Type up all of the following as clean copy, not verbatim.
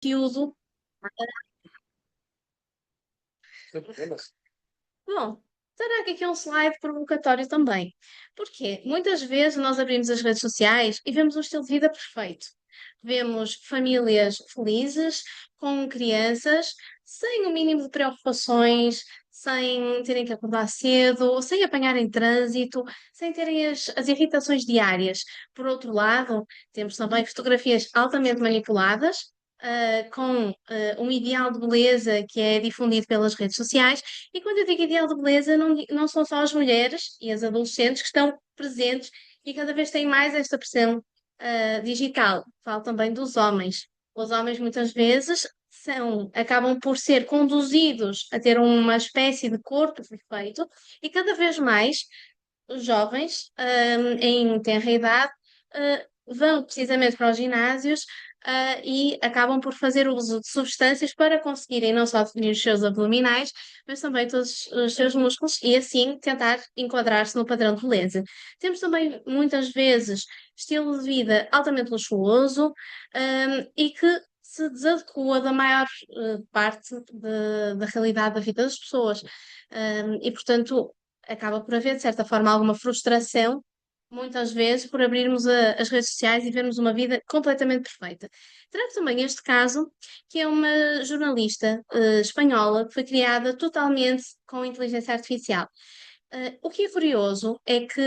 Conteúdo. Bom, terá aqui um slide provocatório também. Porque muitas vezes nós abrimos as redes sociais e vemos um estilo de vida perfeito. Vemos famílias felizes, com crianças, sem o mínimo de preocupações, sem terem que acordar cedo, sem apanharem trânsito, sem terem as irritações diárias. Por outro lado, temos também fotografias altamente manipuladas, com um ideal de beleza que é difundido pelas redes sociais. E quando eu digo ideal de beleza, não são só as mulheres e as adolescentes que estão presentes e cada vez têm mais esta pressão digital. Falo também dos homens. Os homens muitas vezes acabam por ser conduzidos a ter uma espécie de corpo perfeito e cada vez mais os jovens, em tenra idade, vão precisamente para os ginásios, e acabam por fazer uso de substâncias para conseguirem não só definir os seus abdominais, mas também todos os seus músculos e assim tentar enquadrar-se no padrão de beleza. Temos também muitas vezes estilo de vida altamente luxuoso, e que se desadequa da maior parte da realidade da vida das pessoas. E, portanto, acaba por haver, de certa forma, alguma frustração, muitas vezes, por abrirmos as redes sociais e vermos uma vida completamente perfeita. Trago também este caso, que é uma jornalista espanhola que foi criada totalmente com inteligência artificial. O que é curioso é que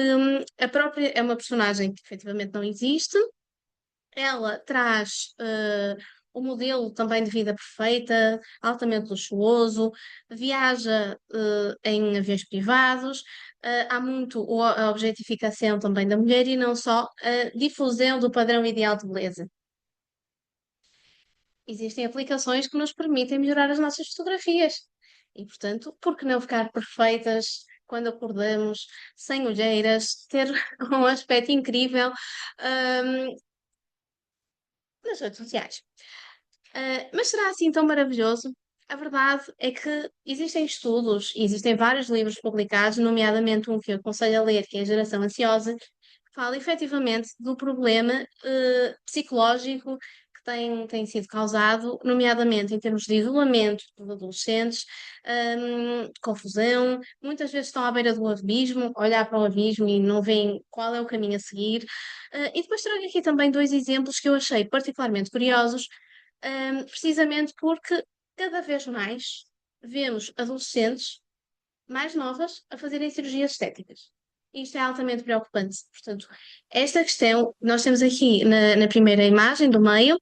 a própria é uma personagem que efetivamente não existe. Ela traz um modelo também de vida perfeita, altamente luxuoso, viaja em aviões privados, há muito a objetificação também da mulher e não só a difusão do padrão ideal de beleza. Existem aplicações que nos permitem melhorar as nossas fotografias e, portanto, por que não ficar perfeitas quando acordamos, sem olheiras, ter um aspecto incrível, hum, nas redes sociais? Mas será assim tão maravilhoso? A verdade é que existem estudos e existem vários livros publicados, nomeadamente um que eu aconselho a ler, que é a Geração Ansiosa, que fala efetivamente do problema psicológico que tem sido causado, nomeadamente em termos de isolamento dos adolescentes, confusão, muitas vezes estão à beira do abismo, a olhar para o abismo e não veem qual é o caminho a seguir. E depois trago aqui também dois exemplos que eu achei particularmente curiosos, precisamente porque cada vez mais vemos adolescentes mais novas a fazerem cirurgias estéticas. Isto é altamente preocupante. Portanto, esta questão, nós temos aqui na primeira imagem do meio,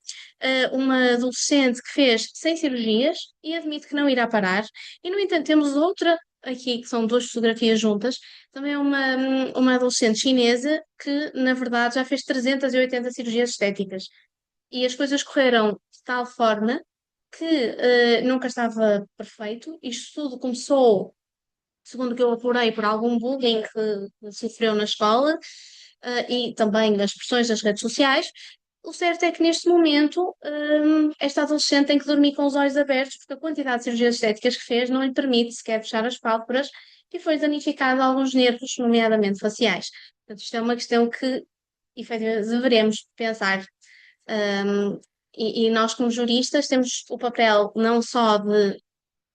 uma adolescente que fez 100 cirurgias e admite que não irá parar. E, no entanto, temos outra aqui, que são duas fotografias juntas, também é uma adolescente chinesa que, na verdade, já fez 380 cirurgias estéticas e as coisas correram de tal forma que nunca estava perfeito. Isto tudo começou, segundo o que eu apurei, por algum bullying que sofreu na escola, e também as pressões das redes sociais. O certo é que neste momento, esta adolescente tem que dormir com os olhos abertos porque a quantidade de cirurgias estéticas que fez não lhe permite sequer fechar as pálpebras e foi danificado alguns nervos, nomeadamente faciais. Portanto, isto é uma questão que efetivamente devemos pensar. Um, e nós, como juristas, temos o papel não só de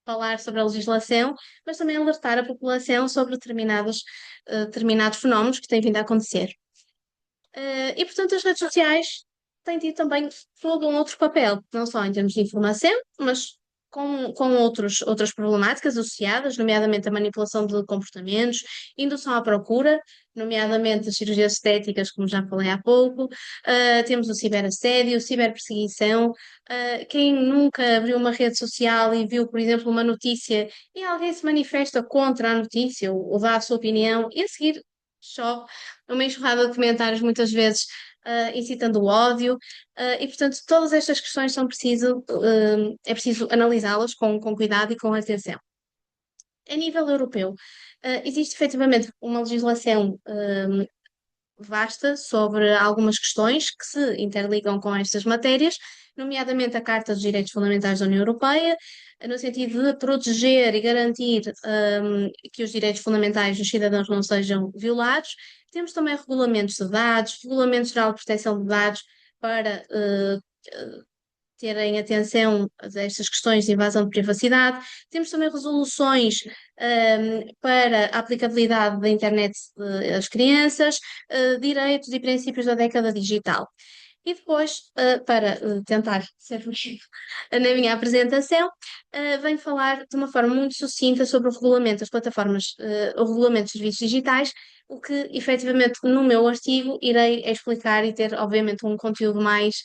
falar sobre a legislação, mas também alertar a população sobre determinados fenómenos que têm vindo a acontecer. E, portanto, as redes sociais têm tido também todo um outro papel, não só em termos de informação, mas com outras problemáticas associadas, nomeadamente a manipulação de comportamentos, indução à procura, nomeadamente as cirurgias estéticas, como já falei há pouco. Temos o ciberassédio, ciberperseguição. Quem nunca abriu uma rede social e viu, por exemplo, uma notícia e alguém se manifesta contra a notícia ou dá a sua opinião e a seguir chove uma enxurrada de comentários, muitas vezes incitando o ódio, e portanto todas estas questões é preciso analisá-las com cuidado e com atenção. A nível europeu, existe efetivamente uma legislação vasta sobre algumas questões que se interligam com estas matérias, nomeadamente a Carta dos Direitos Fundamentais da União Europeia, no sentido de proteger e garantir que os direitos fundamentais dos cidadãos não sejam violados. Temos também regulamentos de dados, Regulamento Geral de Proteção de Dados para terem atenção a estas questões de invasão de privacidade. Temos também resoluções para a aplicabilidade da internet às crianças, direitos e princípios da década digital. E depois, para tentar ser resumido na minha apresentação, venho falar de uma forma muito sucinta sobre o regulamento das plataformas, o regulamento dos serviços digitais, o que efetivamente no meu artigo irei explicar e ter, obviamente, um conteúdo mais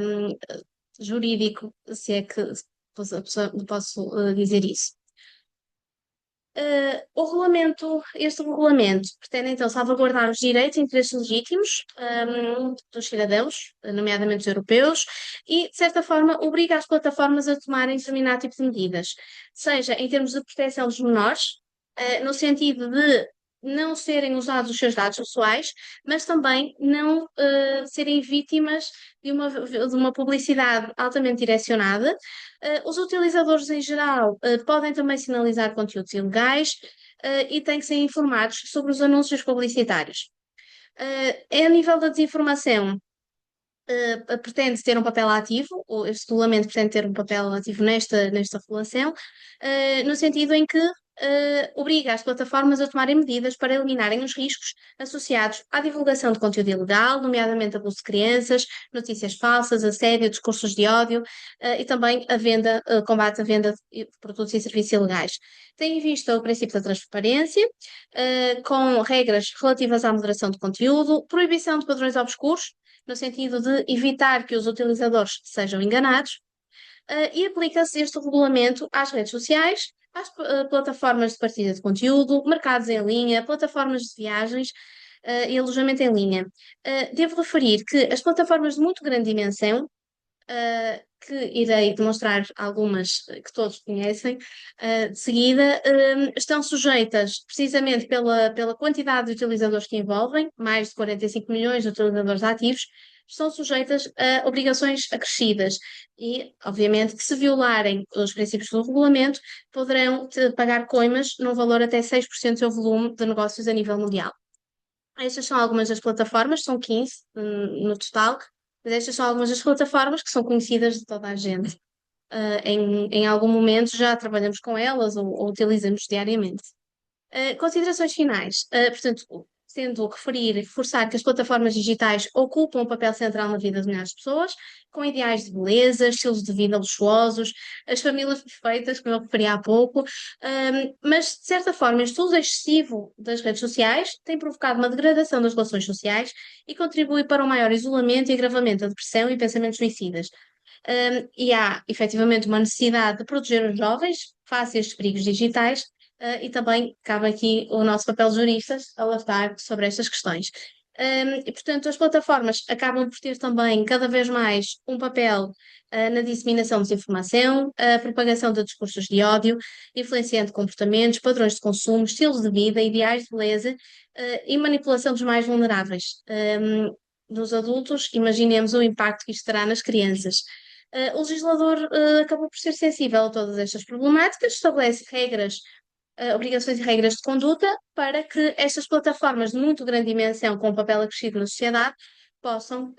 hum, jurídico, se é que posso dizer isso. Este regulamento pretende então salvaguardar os direitos e interesses legítimos, dos cidadãos, nomeadamente os europeus, e, de certa forma, obriga as plataformas a tomarem determinado tipo de medidas, seja em termos de proteção dos menores, no sentido de não serem usados os seus dados pessoais, mas também não, serem vítimas de uma publicidade altamente direcionada. Os utilizadores em geral podem também sinalizar conteúdos ilegais e têm que ser informados sobre os anúncios publicitários. A nível da desinformação, pretende ter um papel ativo, ou este regulamento pretende ter um papel ativo nesta regulação, no sentido em que obriga as plataformas a tomarem medidas para eliminarem os riscos associados à divulgação de conteúdo ilegal, nomeadamente abuso de crianças, notícias falsas, assédio, discursos de ódio, e também a venda, combate à venda de produtos e serviços ilegais. Tem em vista o princípio da transparência, com regras relativas à moderação de conteúdo, proibição de padrões obscuros, no sentido de evitar que os utilizadores sejam enganados, e aplica-se este regulamento às redes sociais, às plataformas de partilha de conteúdo, mercados em linha, plataformas de viagens, e alojamento em linha. Devo referir que as plataformas de muito grande dimensão, que irei demonstrar algumas que todos conhecem, de seguida, estão sujeitas, precisamente pela quantidade de utilizadores que envolvem, mais de 45 milhões de utilizadores ativos, estão sujeitas a obrigações acrescidas e, obviamente, que se violarem os princípios do regulamento, poderão pagar coimas num valor até 6% do seu volume de negócios a nível mundial. Estas são algumas das plataformas, são 15 no total, mas estas são algumas das plataformas que são conhecidas de toda a gente. Em algum momento já trabalhamos com elas ou utilizamos diariamente. Considerações finais. Portanto, tendo referir e reforçar que as plataformas digitais ocupam um papel central na vida de milhares de pessoas, com ideais de beleza, estilos de vida luxuosos, as famílias perfeitas, como eu referi há pouco, mas, de certa forma, este uso excessivo das redes sociais tem provocado uma degradação das relações sociais e contribui para um maior isolamento e agravamento da depressão e pensamentos suicidas. E há, efetivamente, uma necessidade de proteger os jovens face a estes perigos digitais, e também cabe aqui o nosso papel de juristas alertar sobre estas questões. E, portanto, as plataformas acabam por ter também cada vez mais um papel na disseminação de desinformação, a propagação de discursos de ódio, influenciando comportamentos, padrões de consumo, estilos de vida, ideais de beleza, e manipulação dos mais vulneráveis. Nos adultos, imaginemos o impacto que isto terá nas crianças. O legislador acabou por ser sensível a todas estas problemáticas, estabelece regras, obrigações e regras de conduta para que estas plataformas de muito grande dimensão, com um papel acrescido na sociedade, possam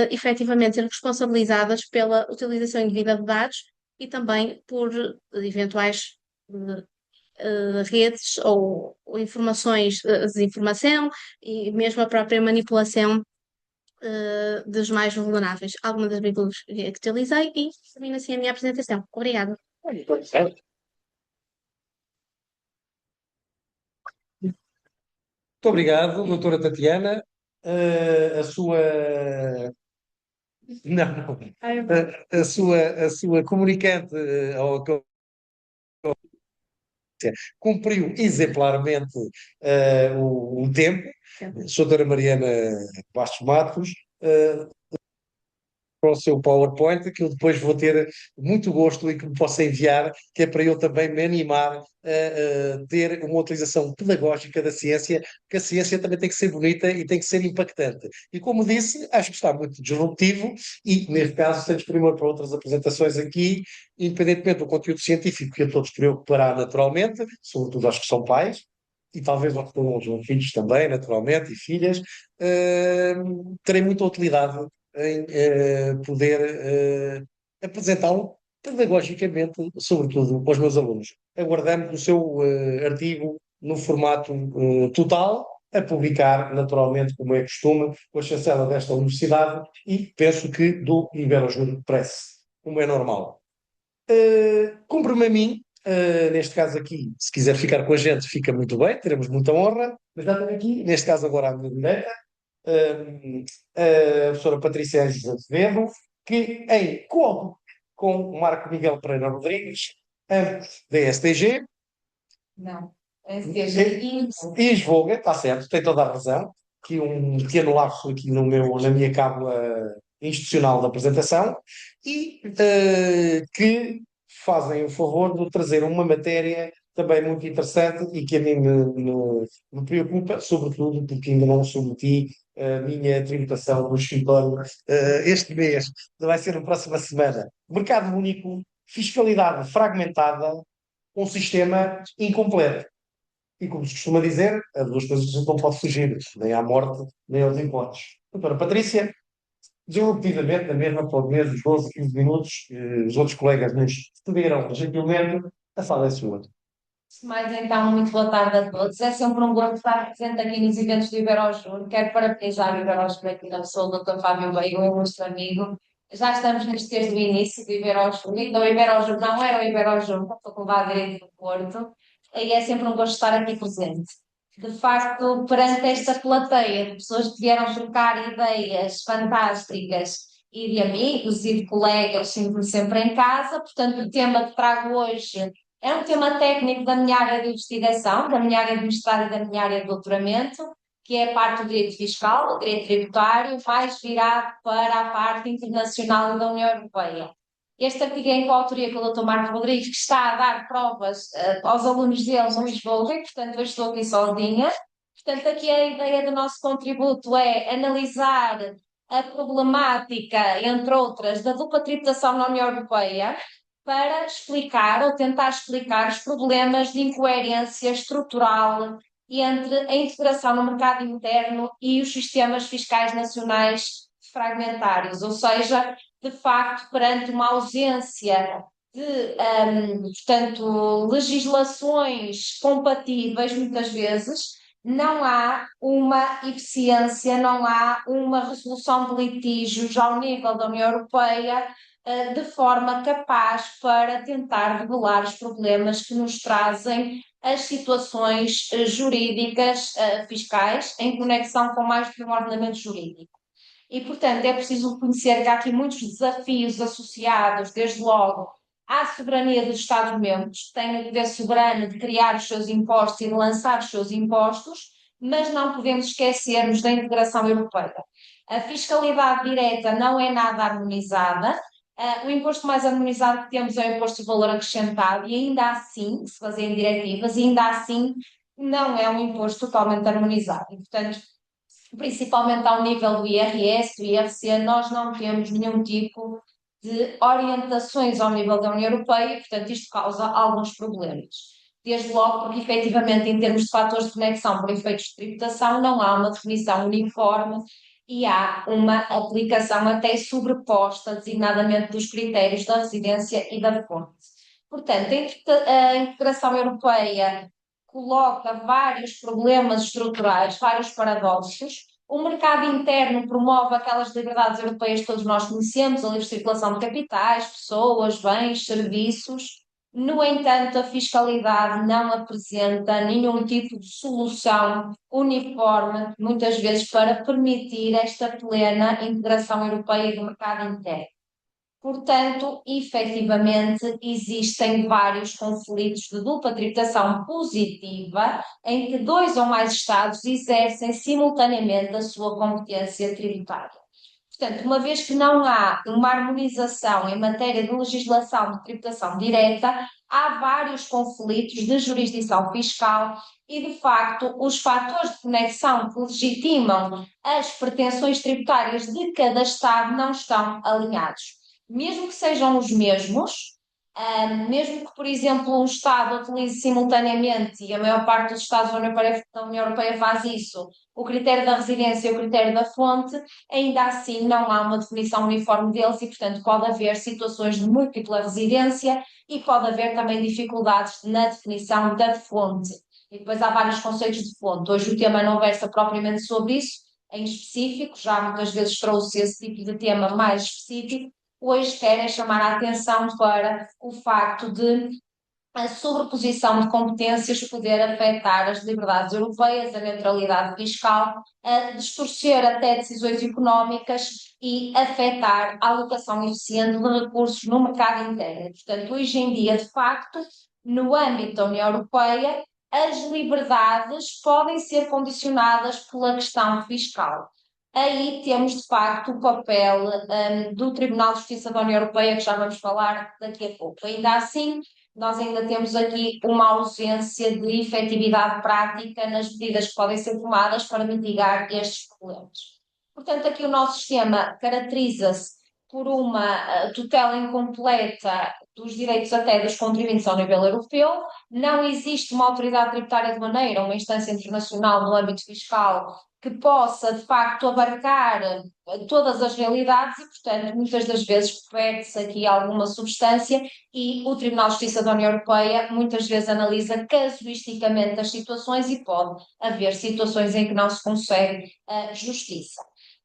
efetivamente ser responsabilizadas pela utilização indevida de dados e também por eventuais redes ou informações de desinformação e mesmo a própria manipulação dos mais vulneráveis. Alguma das bibliotecas que utilizei e termino assim a minha apresentação. Obrigada. Muito obrigado, doutora Tatiana. A sua. Não, a sua comunicante, cumpriu exemplarmente o tempo. Sou doutora Mariana Bastos Matos. Para o seu PowerPoint, que eu depois vou ter muito gosto e que me possa enviar, que é para eu também me animar a ter uma utilização pedagógica da ciência, porque a ciência também tem que ser bonita e tem que ser impactante. E como disse, acho que está muito disruptivo e, neste caso, estamos primeiro para outras apresentações aqui, independentemente do conteúdo científico que a todos preocupará naturalmente, sobretudo aos que são pais, e talvez aos que tenham filhos também, naturalmente, e filhas, terei muita utilidade em poder apresentá-lo pedagogicamente, sobretudo aos meus alunos. Aguardamos o seu artigo no formato total, a publicar, naturalmente, como é costume, com a chancela desta universidade e penso que do Iberojur Press, como é normal. Cumpre-me a mim, neste caso aqui, se quiser ficar com a gente, fica muito bem, teremos muita honra, mas já tenho aqui, neste caso agora à minha direita, eh, a professora Patrícia Ângeles Azevedo, que em coautoria com o Marco Miguel Pereira Rodrigues, ambos da STG, Não. STG e Esvoga, está certo, tem toda a razão, que um pequeno lapso aqui na minha cábula institucional da apresentação, e que fazem o favor de trazer uma matéria também muito interessante e que a mim me preocupa, sobretudo porque ainda não submeti a minha tributação no escritório este mês, vai ser na próxima semana. Mercado único, fiscalidade fragmentada, um sistema incompleto. E como se costuma dizer, há duas coisas que a gente não pode fugir, nem à morte, nem aos impostos. Doutora Patrícia, desenvolvidamente, na mesma, por menos 12, 15 minutos, os outros colegas nos cederam gentilmente, a sala é sua. Mais então, muito boa tarde a todos. É sempre um gosto estar presente aqui nos eventos do Iberojur. Quero parabenizar o Iberojur aqui na pessoa do Dr. Fábio Veiga, um ilustre amigo. Já estamos desde o início do Iberojur. Então, o Iberojur não era o Iberojur da Faculdade de Direito do Porto. E é sempre um gosto estar aqui presente. De facto, perante esta plateia de pessoas que vieram trocar ideias fantásticas e de amigos e de colegas, sempre em casa, portanto, o tema que trago hoje é um tema técnico da minha área de investigação, da minha área de mestrado e da minha área de doutoramento, que é a parte do direito fiscal, o direito tributário, mais virado para a parte internacional da União Europeia. Este artigo é em coautoria com o Dr. Marco Rodrigues, que está a dar provas aos alunos deles em Lisboa, e, portanto, eu estou aqui sozinha. Portanto, aqui a ideia do nosso contributo é analisar a problemática, entre outras, da dupla tributação na União Europeia, para explicar ou tentar explicar os problemas de incoerência estrutural entre a integração no mercado interno e os sistemas fiscais nacionais fragmentários, ou seja, de facto, perante uma ausência de, portanto, legislações compatíveis, muitas vezes, não há uma eficiência, não há uma resolução de litígios ao nível da União Europeia de forma capaz para tentar revelar os problemas que nos trazem as situações jurídicas fiscais em conexão com mais de um ordenamento jurídico. E, portanto, é preciso reconhecer que há aqui muitos desafios associados, desde logo, à soberania dos Estados-membros, que têm o poder soberano de criar os seus impostos e de lançar os seus impostos, mas não podemos esquecermos da integração europeia. A fiscalidade direta não é nada harmonizada. O imposto mais harmonizado que temos é o imposto de valor acrescentado, e ainda assim, se fazem diretivas, e ainda assim não é um imposto totalmente harmonizado. E, portanto, principalmente ao nível do IRS, do IRC, nós não temos nenhum tipo de orientações ao nível da União Europeia, e, portanto, isto causa alguns problemas. Desde logo, porque efetivamente, em termos de fatores de conexão por efeitos de tributação, não há uma definição uniforme e há uma aplicação até sobreposta, designadamente dos critérios da residência e da fonte. Portanto, a integração europeia coloca vários problemas estruturais, vários paradoxos. O mercado interno promove aquelas liberdades europeias que todos nós conhecemos, a livre circulação de capitais, pessoas, bens, serviços. No entanto, a fiscalidade não apresenta nenhum tipo de solução uniforme, muitas vezes, para permitir esta plena integração europeia do mercado interno. Portanto, efetivamente, existem vários conflitos de dupla tributação positiva em que dois ou mais Estados exercem simultaneamente a sua competência tributária. Portanto, uma vez que não há uma harmonização em matéria de legislação de tributação direta, há vários conflitos de jurisdição fiscal e, de facto, os fatores de conexão que legitimam as pretensões tributárias de cada Estado não estão alinhados. Mesmo que sejam os mesmos, Mesmo que, por exemplo, um Estado utilize simultaneamente, e a maior parte dos Estados da União Europeia faz isso, o critério da residência e o critério da fonte, ainda assim não há uma definição uniforme deles e, portanto, pode haver situações de múltipla residência e pode haver também dificuldades na definição da fonte. E depois há vários conceitos de fonte. Hoje o tema não versa propriamente sobre isso, em específico, já muitas vezes trouxe esse tipo de tema mais específico. Hoje quero é chamar a atenção para o facto de a sobreposição de competências poder afetar as liberdades europeias, a neutralidade fiscal, a distorcer até decisões económicas e afetar a alocação eficiente de recursos no mercado interno. Portanto, hoje em dia, de facto, no âmbito da União Europeia, as liberdades podem ser condicionadas pela questão fiscal. Aí temos, de facto, o papel do Tribunal de Justiça da União Europeia, que já vamos falar daqui a pouco. Ainda assim, nós ainda temos aqui uma ausência de efetividade prática nas medidas que podem ser tomadas para mitigar estes problemas. Portanto, aqui o nosso sistema caracteriza-se por uma tutela incompleta dos direitos até dos contribuintes ao nível europeu, não existe uma autoridade tributária de maneira, uma instância internacional no âmbito fiscal que possa, de facto, abarcar todas as realidades e, portanto, muitas das vezes perde-se aqui alguma substância e o Tribunal de Justiça da União Europeia muitas vezes analisa casuisticamente as situações e pode haver situações em que não se consegue justiça.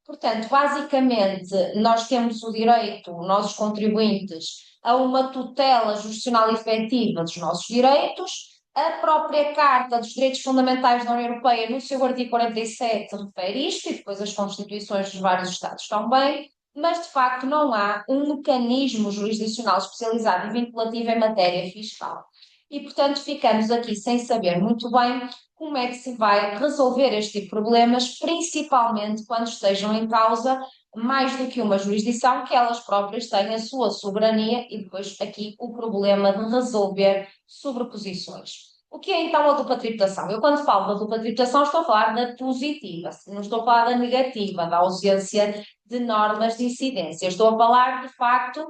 Portanto, basicamente, nós temos o direito, nós os contribuintes, a uma tutela jurisdicional efetiva dos nossos direitos. A própria Carta dos Direitos Fundamentais da União Europeia, no seu artigo 47, refere isto, e depois as constituições dos vários Estados também, mas de facto não há um mecanismo jurisdicional especializado e vinculativo em matéria fiscal. E, portanto, ficamos aqui sem saber muito bem como é que se vai resolver este tipo de problemas, principalmente quando estejam em causa mais do que uma jurisdição, que elas próprias têm a sua soberania e depois aqui o problema de resolver sobreposições. O que é então a dupla tributação? Eu quando falo da dupla tributação estou a falar da positiva, não estou a falar da negativa, da ausência de normas de incidência. Estou a falar, de facto,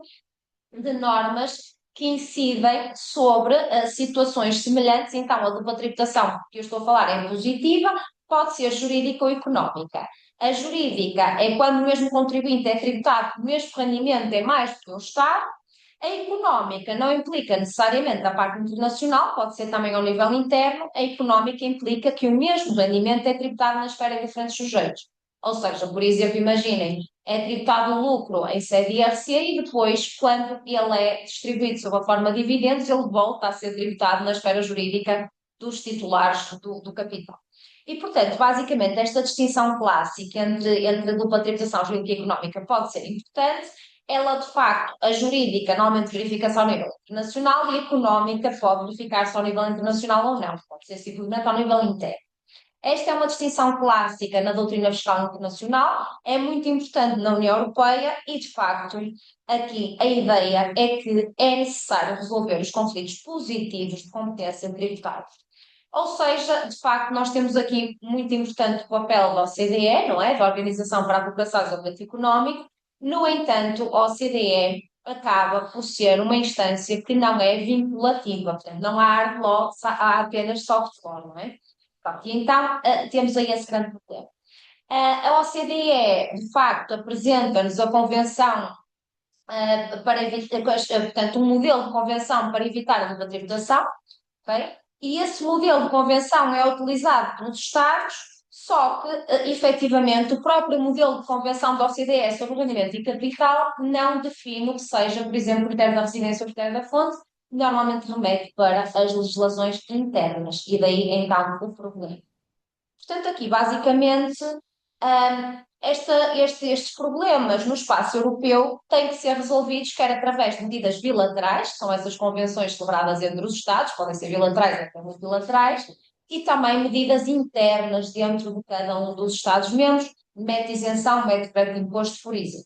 de normas que incidem sobre situações semelhantes. Então, a dupla tributação que eu estou a falar é positiva, pode ser jurídica ou económica. A jurídica é quando o mesmo contribuinte é tributado com o mesmo rendimento em mais do que o Estado. A económica não implica necessariamente a parte internacional, pode ser também ao nível interno. A económica implica que o mesmo rendimento é tributado na esfera de diferentes sujeitos. Ou seja, por exemplo, imaginem, é tributado o lucro em sede IRC e depois, quando ele é distribuído sob a forma de dividendos, ele volta a ser tributado na esfera jurídica dos titulares do capital. E, portanto, basicamente, esta distinção clássica entre a dupla tributação jurídica e económica pode ser importante. Ela, de facto, a jurídica normalmente verifica-se ao nível internacional e a económica pode verificar-se ao nível internacional ou não, pode ser simplesmente ao nível interno. Esta é uma distinção clássica na doutrina fiscal internacional, é muito importante na União Europeia e, de facto, aqui a ideia é que é necessário resolver os conflitos positivos de competência tributária. Ou seja, de facto, nós temos aqui muito importante o papel da OCDE, não é? Da Organização para a Cooperação e Desenvolvimento Económico. No entanto, a OCDE acaba por ser uma instância que não é vinculativa, portanto, não há hard law, há apenas soft law, não é? Pronto, e então temos aí esse grande problema. A OCDE, de facto, apresenta-nos a Convenção para evitar, portanto, um modelo de convenção para evitar a dupla tributação, ok? E esse modelo de convenção é utilizado pelos Estados, só que, efetivamente, o próprio modelo de convenção da OCDE sobre o rendimento e capital não define o que seja, por exemplo, o critério da residência ou o critério da fonte, normalmente remete para as legislações internas, e daí então o problema. Portanto, aqui, basicamente, estes problemas no espaço europeu têm que ser resolvidos quer através de medidas bilaterais, que são essas convenções celebradas entre os Estados, podem ser bilaterais ou até multilaterais, e também medidas internas dentro de cada um dos Estados-membros, mete isenção, mete crédito de imposto, por exemplo.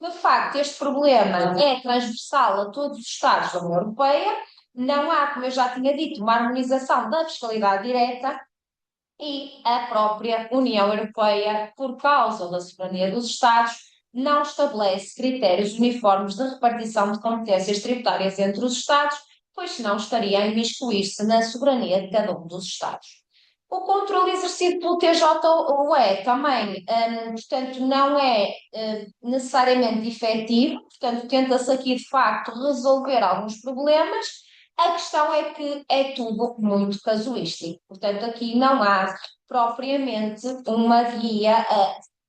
De facto, este problema é transversal a todos os Estados da União Europeia, não há, como eu já tinha dito, uma harmonização da fiscalidade direta, e a própria União Europeia, por causa da soberania dos Estados, não estabelece critérios uniformes de repartição de competências tributárias entre os Estados, pois senão estaria a imiscuir-se na soberania de cada um dos Estados. O controle exercido pelo TJUE também, portanto, não é necessariamente efetivo, portanto, tenta-se aqui de facto resolver alguns problemas. A questão é que é tudo muito casuístico, portanto, aqui não há propriamente uma guia,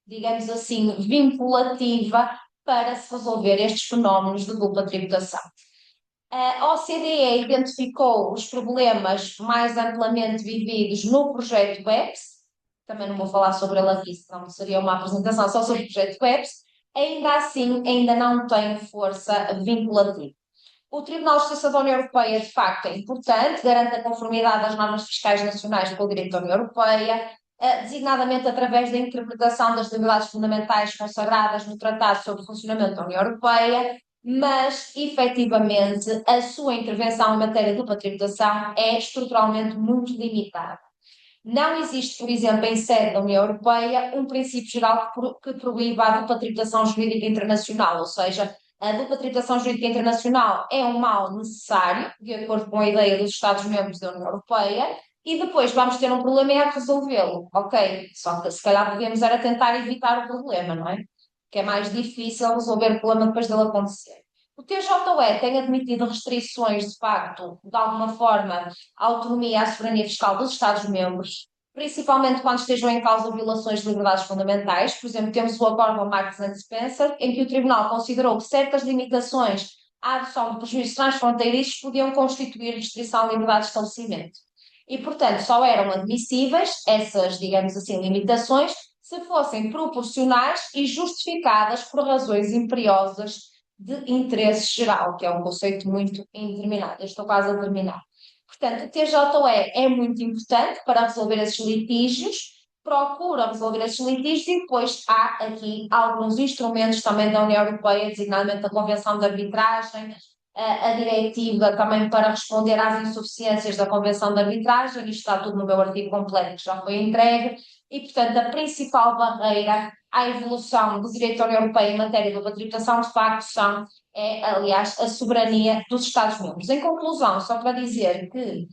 digamos assim, vinculativa para se resolver estes fenómenos de dupla tributação. A OCDE identificou os problemas mais amplamente vividos no projeto BEPS, também não vou falar sobre ele aqui, senão seria uma apresentação só sobre o projeto BEPS, ainda assim ainda não tem força vinculativa. O Tribunal de Justiça da União Europeia, de facto, é importante, garante a conformidade das normas fiscais nacionais com o direito da União Europeia, designadamente através da interpretação das liberdades fundamentais consagradas no Tratado sobre o Funcionamento da União Europeia, mas, efetivamente, a sua intervenção em matéria de dupla tributação é estruturalmente muito limitada. Não existe, por exemplo, em sede da União Europeia, um princípio geral que proíba a dupla tributação jurídica internacional, ou seja, a dupla tributação jurídica internacional é um mal necessário, de acordo com a ideia dos Estados-membros da União Europeia, e depois vamos ter um problema e há que resolvê-lo, ok? Só que se calhar podemos era tentar evitar o problema, não é? Que é mais difícil resolver o problema depois dele acontecer. O TJUE tem admitido restrições, de facto, de alguma forma, à autonomia e à soberania fiscal dos Estados-membros, principalmente quando estejam em causa violações de liberdades fundamentais. Por exemplo, temos o acordo Marks and Spencer, em que o Tribunal considerou que certas limitações à adoção de prejuízos transfronteiriços podiam constituir restrição à liberdade de estabelecimento. E, portanto, só eram admissíveis essas, digamos assim, limitações se fossem proporcionais e justificadas por razões imperiosas de interesse geral, que é um conceito muito indeterminado. Eu estou quase a terminar. Portanto, o TJE é muito importante para resolver esses litígios, procura resolver esses litígios e depois há aqui alguns instrumentos também da União Europeia, designadamente a Convenção de Arbitragem, a diretiva também para responder às insuficiências da Convenção de Arbitragem, isto está tudo no meu artigo completo que já foi entregue, e portanto a principal barreira à evolução do direito da União Europeia em matéria de tributação, de facto, aliás, a soberania dos Estados-membros. Em conclusão, só para dizer que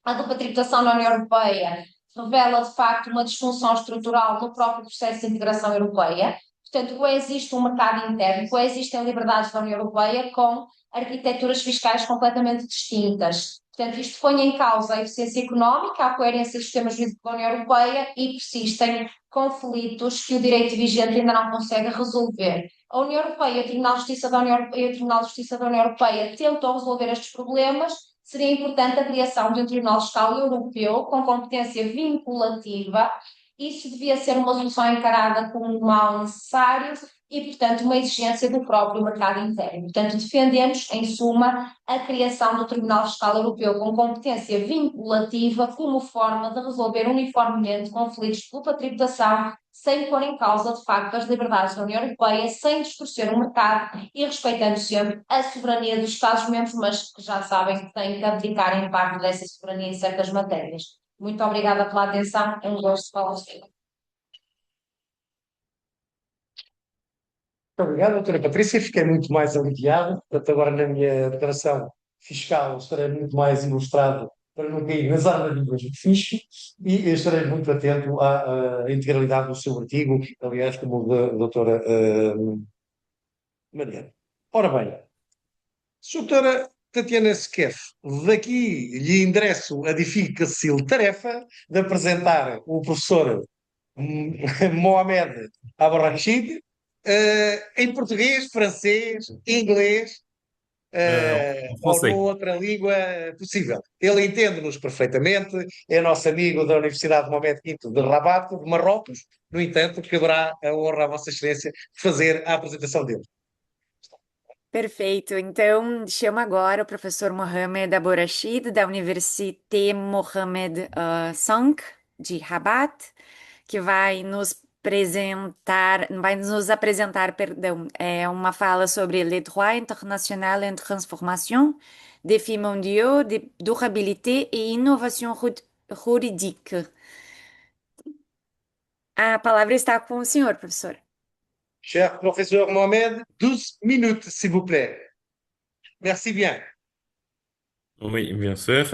a dupla tributação na União Europeia revela, de facto, uma disfunção estrutural no próprio processo de integração europeia. Portanto, coexiste um mercado interno, coexistem liberdades da União Europeia com arquiteturas fiscais completamente distintas. Portanto, isto põe em causa a eficiência económica, a coerência do sistema jurídico da União Europeia e persistem conflitos que o direito vigente ainda não consegue resolver. A União Europeia e o Tribunal de Justiça da União Europeia, tentam resolver estes problemas. Seria importante a criação de um Tribunal Fiscal Europeu com competência vinculativa. Isso devia ser uma solução encarada como um mal necessário e, portanto, uma exigência do próprio mercado interno. Portanto, defendemos, em suma, a criação do Tribunal Fiscal Europeu com competência vinculativa como forma de resolver uniformemente conflitos de dupla tributação, sem pôr em causa, de facto, as liberdades da União Europeia, sem distorcer o mercado e respeitando sempre a soberania dos Estados-membros, mas que já sabem que têm que abdicar em parte dessa soberania em certas matérias. Muito obrigada pela atenção, é um gosto falar consigo. Muito obrigado, doutora Patrícia. Fiquei muito mais aliviado. Portanto, agora na minha declaração fiscal estarei muito mais ilustrado para não cair nas armadilhas do fisco e estarei muito atento à integralidade do seu artigo, aliás, como o da doutora Mariana. Ora bem, doutora Tatiana Skef, daqui lhe endereço a difícil tarefa de apresentar o professor Mohamed Abarrachid, em português, francês, inglês, En ou français. noutra língua possível. Ele entende-nos perfeitamente, é nosso amigo da Universidade Mohamed V de Rabat, de Marrocos. No entanto, caberá a honra a Vossa Excelência de fazer a apresentação dele. Perfeito. Então, chamo agora o professor Mohamed Aborachid, da Université Mohamed V, de Rabat, que vai nos apresentar, perdão, uma fala sobre le droit international en transformation, défis mondiaux de durabilité et innovation juridique. A palavra está com o senhor, professor. Cher professeur Mohamed, 12 minutes, s'il vous plaît. Merci bien. Oui, bien sûr.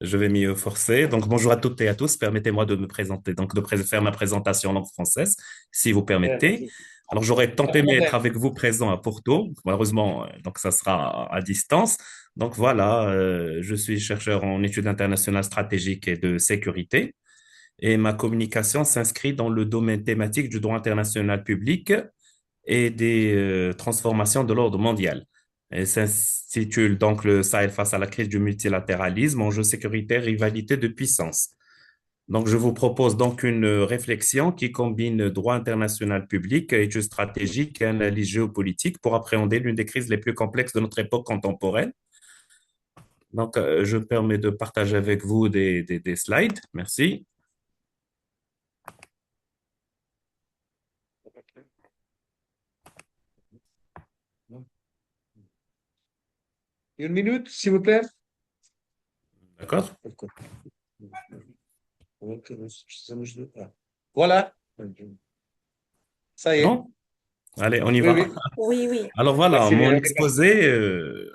Je vais m'y forcer. Donc, bonjour à toutes et à tous. Permettez-moi de me présenter, donc faire ma présentation en langue française, si vous permettez. Alors, j'aurais tant Pas de aimé être problème. avec vous présent à Porto. Malheureusement, donc ça sera à distance. Donc voilà, je suis chercheur en études internationales stratégiques et de sécurité. Et ma communication s'inscrit dans le domaine thématique du droit international public et des transformations de l'ordre mondial. Elle s'intitule donc le Sahel face à la crise du multilatéralisme, enjeux sécuritaires, rivalité de puissance. Donc, je vous propose donc une réflexion qui combine droit international public, études stratégiques et analyse géopolitique pour appréhender l'une des crises les plus complexes de notre époque contemporaine. Donc, je me permets de partager avec vous des slides. Merci. Une minute, s'il vous plaît. D'accord? Voilà, ça y C'est est. bon? Allez, on y Oui, va. oui. Oui, oui. Alors voilà, Merci mon bien. exposé,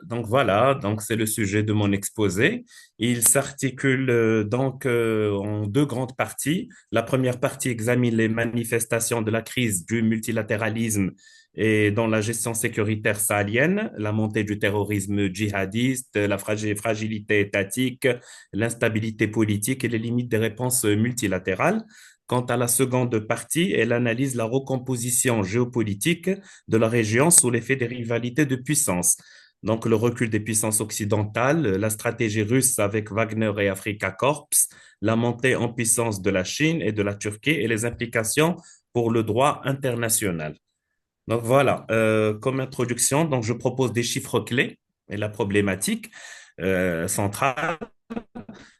donc c'est le sujet de mon exposé. Il s'articule en deux grandes parties. La première partie examine les manifestations de la crise du multilatéralisme et dans la gestion sécuritaire sahélienne, la montée du terrorisme djihadiste, la fragilité étatique, l'instabilité politique et les limites des réponses multilatérales. Quant à la seconde partie, elle analyse la recomposition géopolitique de la région sous l'effet des rivalités de puissance. Donc, le recul des puissances occidentales, la stratégie russe avec Wagner et Afrika Korps, la montée en puissance de la Chine et de la Turquie et les implications pour le droit international. Donc, voilà, comme introduction, donc je propose des chiffres clés et la problématique centrale.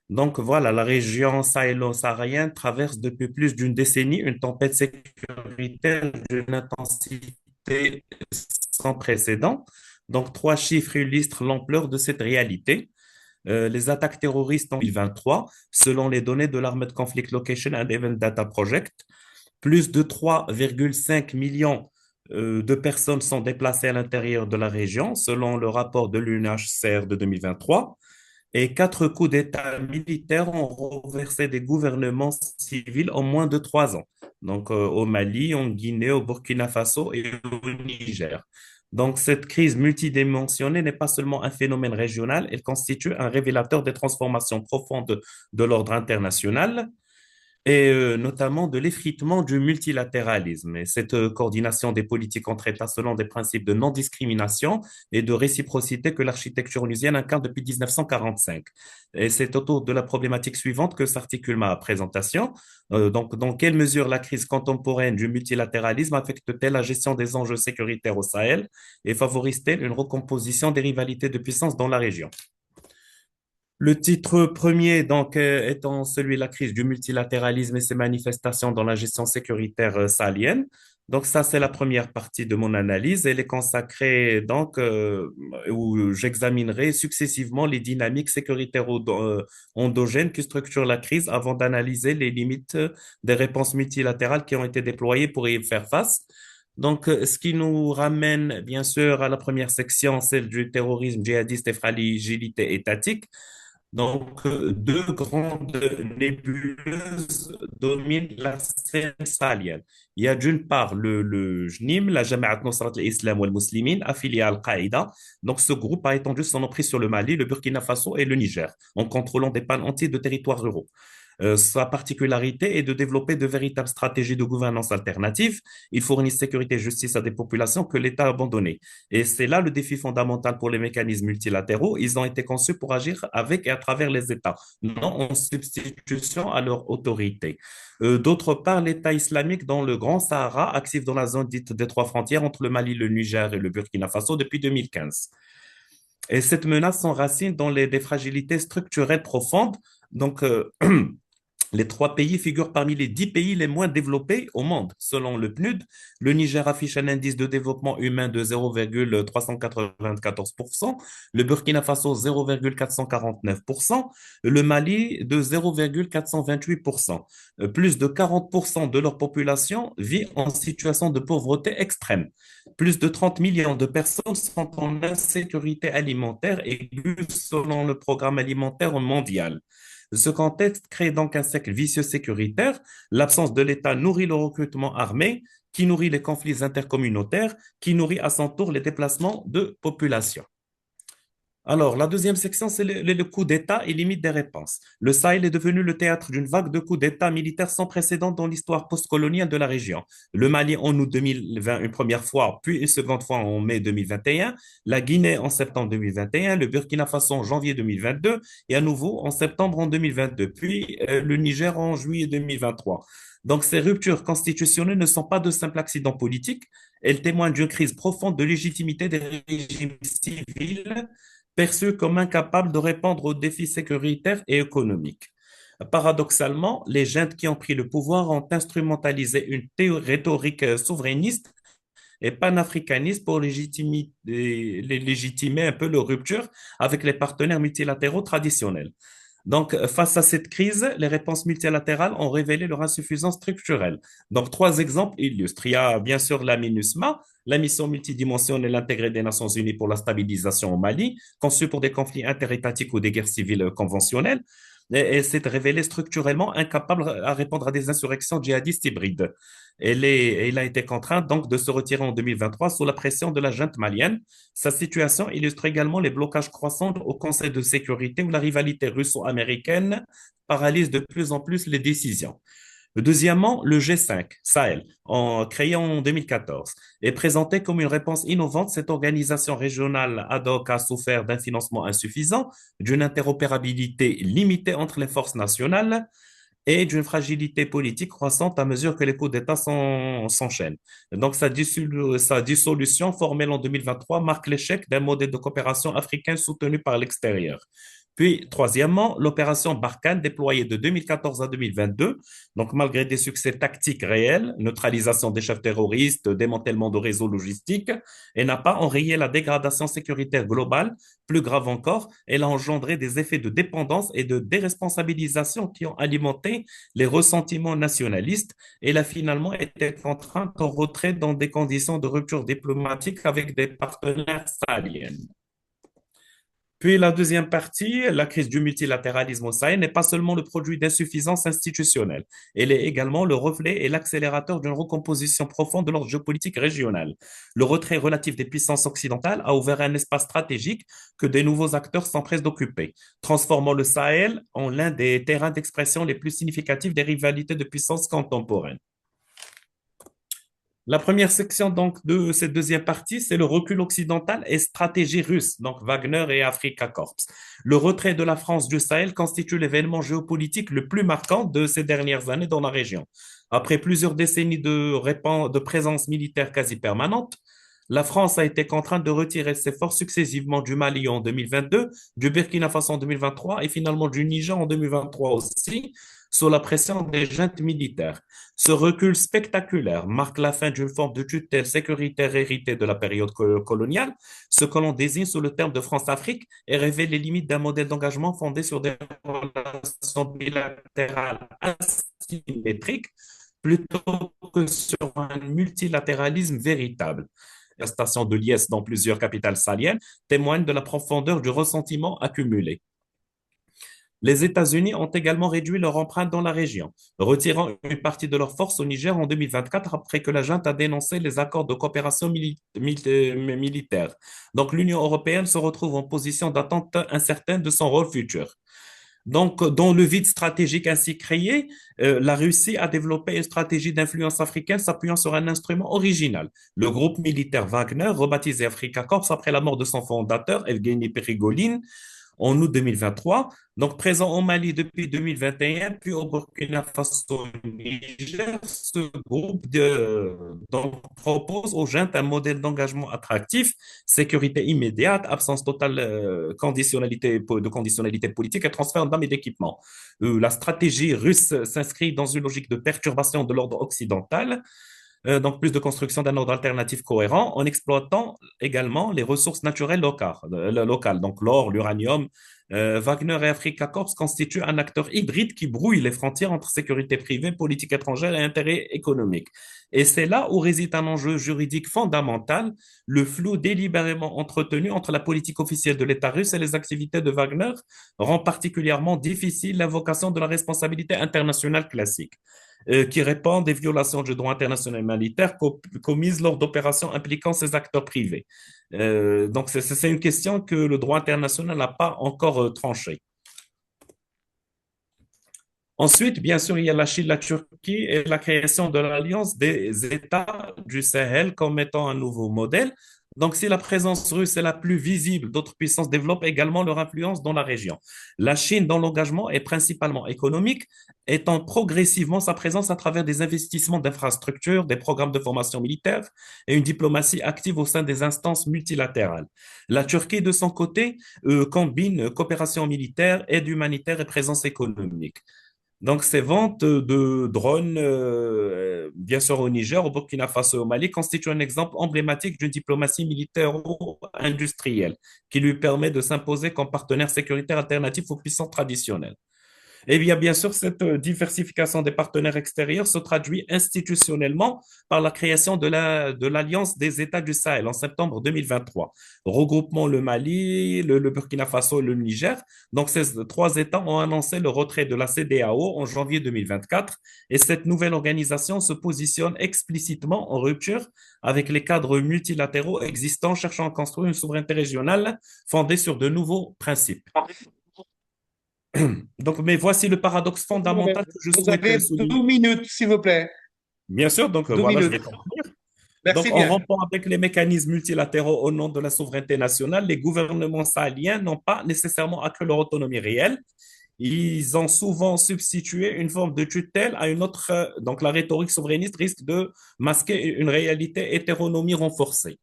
Donc, voilà, la région sahélo-saharienne traverse depuis plus d'une décennie une tempête sécuritaire d'une intensité sans précédent. Donc, trois chiffres illustrent l'ampleur de cette réalité. Les attaques terroristes en 2023, selon les données de l'Armed Conflict Location and Event Data Project, plus de 3,5 millions de personnes sont déplacées à l'intérieur de la région, selon le rapport de l'UNHCR de 2023. Et quatre coups d'État militaires ont renversé des gouvernements civils en moins de 3 ans. Donc, au Mali, en Guinée, au Burkina Faso et au Niger. Donc, cette crise multidimensionnelle n'est pas seulement un phénomène régional, elle constitue un révélateur des transformations profondes de l'ordre international et notamment de l'effritement du multilatéralisme. Et cette coordination des politiques entre États selon des principes de non-discrimination et de réciprocité que l'architecture onusienne incarne depuis 1945. Et c'est autour de la problématique suivante que s'articule ma présentation. Donc, dans quelle mesure la crise contemporaine du multilatéralisme affecte-t-elle la gestion des enjeux sécuritaires au Sahel et favorise-t-elle une recomposition des rivalités de puissance dans la région? Le titre premier, donc, étant celui La crise du multilatéralisme et ses manifestations dans la gestion sécuritaire sahélienne. Donc, ça, c'est la première partie de mon analyse. Elle est consacrée, donc, où j'examinerai successivement les dynamiques sécuritaires endogènes qui structurent la crise avant d'analyser les limites des réponses multilatérales qui ont été déployées pour y faire face. Donc, ce qui nous ramène, bien sûr, à la première section, celle du terrorisme djihadiste et fragilité étatique. Donc, deux grandes nébuleuses dominent la scène sahélienne. Il y a d'une part le JNIM, la Jamaat Nusrat al-Islam wal Muslimin, affilié à Al-Qaïda. Donc, ce groupe a étendu son emprise sur le Mali, le Burkina Faso et le Niger, en contrôlant des pans entiers de territoires ruraux. Sa particularité est de développer de véritables stratégies de gouvernance alternatives. Il fournit sécurité et justice à des populations que l'État a abandonnées. Et c'est là le défi fondamental pour les mécanismes multilatéraux. Ils ont été conçus pour agir avec et à travers les États, non en substitution à leur autorité. D'autre part, l'État islamique dans le Grand Sahara, actif dans la zone dite des trois frontières entre le Mali, le Niger et le Burkina Faso depuis 2015. Et cette menace s'enracine dans des fragilités structurelles profondes. Donc, Les trois pays figurent parmi les 10 pays les moins développés au monde. Selon le PNUD, le Niger affiche un indice de développement humain de 0,394%, le Burkina Faso 0,449%, le Mali de 0,428%. Plus de 40% de leur population vit en situation de pauvreté extrême. Plus de 30 millions de personnes sont en insécurité alimentaire aiguë selon le programme alimentaire mondial. Ce contexte crée donc un cercle vicieux sécuritaire. L'absence de l'État nourrit le recrutement armé, qui nourrit les conflits intercommunautaires, qui nourrit à son tour les déplacements de population. Alors, la deuxième section, c'est le coup d'État et limite des réponses. Le Sahel est devenu le théâtre d'une vague de coups d'État militaires sans précédent dans l'histoire postcoloniale de la région. Le Mali en août 2020 une première fois, puis une seconde fois en mai 2021, la Guinée en septembre 2021, le Burkina Faso en janvier 2022 et à nouveau en septembre en 2022, puis le Niger en juillet 2023. Donc, ces ruptures constitutionnelles ne sont pas de simples accidents politiques, elles témoignent d'une crise profonde de légitimité des régimes civils perçus comme incapables de répondre aux défis sécuritaires et économiques. Paradoxalement, les juntes qui ont pris le pouvoir ont instrumentalisé une rhétorique souverainiste et panafricaniste pour légitimer un peu leur rupture avec les partenaires multilatéraux traditionnels. Donc, face à cette crise, les réponses multilatérales ont révélé leur insuffisance structurelle. Donc, trois exemples illustrent. Il y a bien sûr la MINUSMA, la mission multidimensionnelle intégrée des Nations Unies pour la stabilisation au Mali, conçue pour des conflits interétatiques ou des guerres civiles conventionnelles, et s'est révélée structurellement incapable à répondre à des insurrections djihadistes hybrides. Elle a été contrainte donc de se retirer en 2023 sous la pression de la junte malienne. Sa situation illustre également les blocages croissants au Conseil de sécurité où la rivalité russo-américaine paralyse de plus en plus les décisions. Deuxièmement, le G5 Sahel, créé en 2014, est présenté comme une réponse innovante. Cette organisation régionale ad hoc a souffert d'un financement insuffisant, d'une interopérabilité limitée entre les forces nationales et d'une fragilité politique croissante à mesure que les coups d'État s'enchaînent. Donc, sa dissolution formelle en 2023 marque l'échec d'un modèle de coopération africain soutenu par l'extérieur. Puis, troisièmement, l'opération Barkhane déployée de 2014 à 2022, donc malgré des succès tactiques réels, neutralisation des chefs terroristes, démantèlement de réseaux logistiques, et n'a pas enrayé la dégradation sécuritaire globale. Plus grave encore, elle a engendré des effets de dépendance et de déresponsabilisation qui ont alimenté les ressentiments nationalistes. Elle a finalement été contrainte au retrait dans des conditions de rupture diplomatique avec des partenaires sahéliens. Puis la deuxième partie, la crise du multilatéralisme au Sahel n'est pas seulement le produit d'insuffisance institutionnelle, elle est également le reflet et l'accélérateur d'une recomposition profonde de l'ordre géopolitique régional. Le retrait relatif des puissances occidentales a ouvert un espace stratégique que de nouveaux acteurs s'empressent d'occuper, transformant le Sahel en l'un des terrains d'expression les plus significatifs des rivalités de puissances contemporaines. La première section donc de cette deuxième partie, c'est le recul occidental et stratégie russe, donc Wagner et Afrika Korps. Le retrait de la France du Sahel constitue l'événement géopolitique le plus marquant de ces dernières années dans la région. Après plusieurs décennies de présence militaire quasi permanente, la France a été contrainte de retirer ses forces successivement du Mali en 2022, du Burkina Faso en 2023 et finalement du Niger en 2023 aussi, sous la pression des juntes militaires. Ce recul spectaculaire marque la fin d'une forme de tutelle sécuritaire héritée de la période coloniale, ce que l'on désigne sous le terme de France-Afrique, et révèle les limites d'un modèle d'engagement fondé sur des relations bilatérales asymétriques plutôt que sur un multilatéralisme véritable. La station de liesse dans plusieurs capitales sahéliennes témoigne de la profondeur du ressentiment accumulé. Les États-Unis ont également réduit leur empreinte dans la région, retirant une partie de leurs forces au Niger en 2024 après que la junte a dénoncé les accords de coopération militaire. Donc l'Union européenne se retrouve en position d'attente incertaine de son rôle futur. Donc, dans le vide stratégique ainsi créé, la Russie a développé une stratégie d'influence africaine s'appuyant sur un instrument original. Le groupe militaire Wagner, rebaptisé Afrika Korps après la mort de son fondateur, Evgeny Prigogine, en août 2023. Donc, présent au Mali depuis 2021, puis au Burkina Faso, au Niger, ce groupe donc, propose aux jeunes un modèle d'engagement attractif, sécurité immédiate, absence totale de conditionnalité politique et transfert d'armes et d'équipements. La stratégie russe s'inscrit dans une logique de perturbation de l'ordre occidental, donc plus de construction d'un ordre alternatif cohérent en exploitant également les ressources naturelles locales, donc l'or, l'uranium. Wagner et Africa Corps constituent un acteur hybride qui brouille les frontières entre sécurité privée, politique étrangère et intérêt économique. Et c'est là où réside un enjeu juridique fondamental, le flou délibérément entretenu entre la politique officielle de l'État russe et les activités de Wagner rend particulièrement difficile l'invocation de la responsabilité internationale classique qui répond des violations du droit international humanitaire commises lors d'opérations impliquant ces acteurs privés. Donc, c'est une question que le droit international n'a pas encore tranchée. Ensuite, bien sûr, il y a la Chine, la Turquie et la création de l'Alliance des États du Sahel comme étant un nouveau modèle. Donc, si la présence russe est la plus visible, d'autres puissances développent également leur influence dans la région. La Chine, dont l'engagement est principalement économique, étend progressivement sa présence à travers des investissements d'infrastructures, des programmes de formation militaire et une diplomatie active au sein des instances multilatérales. La Turquie, de son côté, combine coopération militaire, aide humanitaire et présence économique. Donc, ces ventes de drones, bien sûr au Niger, au Burkina Faso et au Mali, constituent un exemple emblématique d'une diplomatie militaire-industrielle qui lui permet de s'imposer comme partenaire sécuritaire alternatif aux puissances traditionnelles. Eh bien sûr, cette diversification des partenaires extérieurs se traduit institutionnellement par la création de l'Alliance des États du Sahel en septembre 2023, regroupement le Mali, le Burkina Faso et le Niger. Donc, ces trois États ont annoncé le retrait de la CEDEAO en janvier 2024 et cette nouvelle organisation se positionne explicitement en rupture avec les cadres multilatéraux existants, cherchant à construire une souveraineté régionale fondée sur de nouveaux principes. Donc, mais voici le paradoxe fondamental que je Vous souhaite avez souligner. 2 minutes, s'il vous plaît. Bien sûr, donc Deux voilà, je minutes. vais conclure. Donc, Merci en bien. rompant avec les mécanismes multilatéraux au nom de la souveraineté nationale, les gouvernements sahéliens n'ont pas nécessairement accru leur autonomie réelle. Ils ont souvent substitué une forme de tutelle à une autre. Donc, la rhétorique souverainiste risque de masquer une réalité hétéronomie renforcée.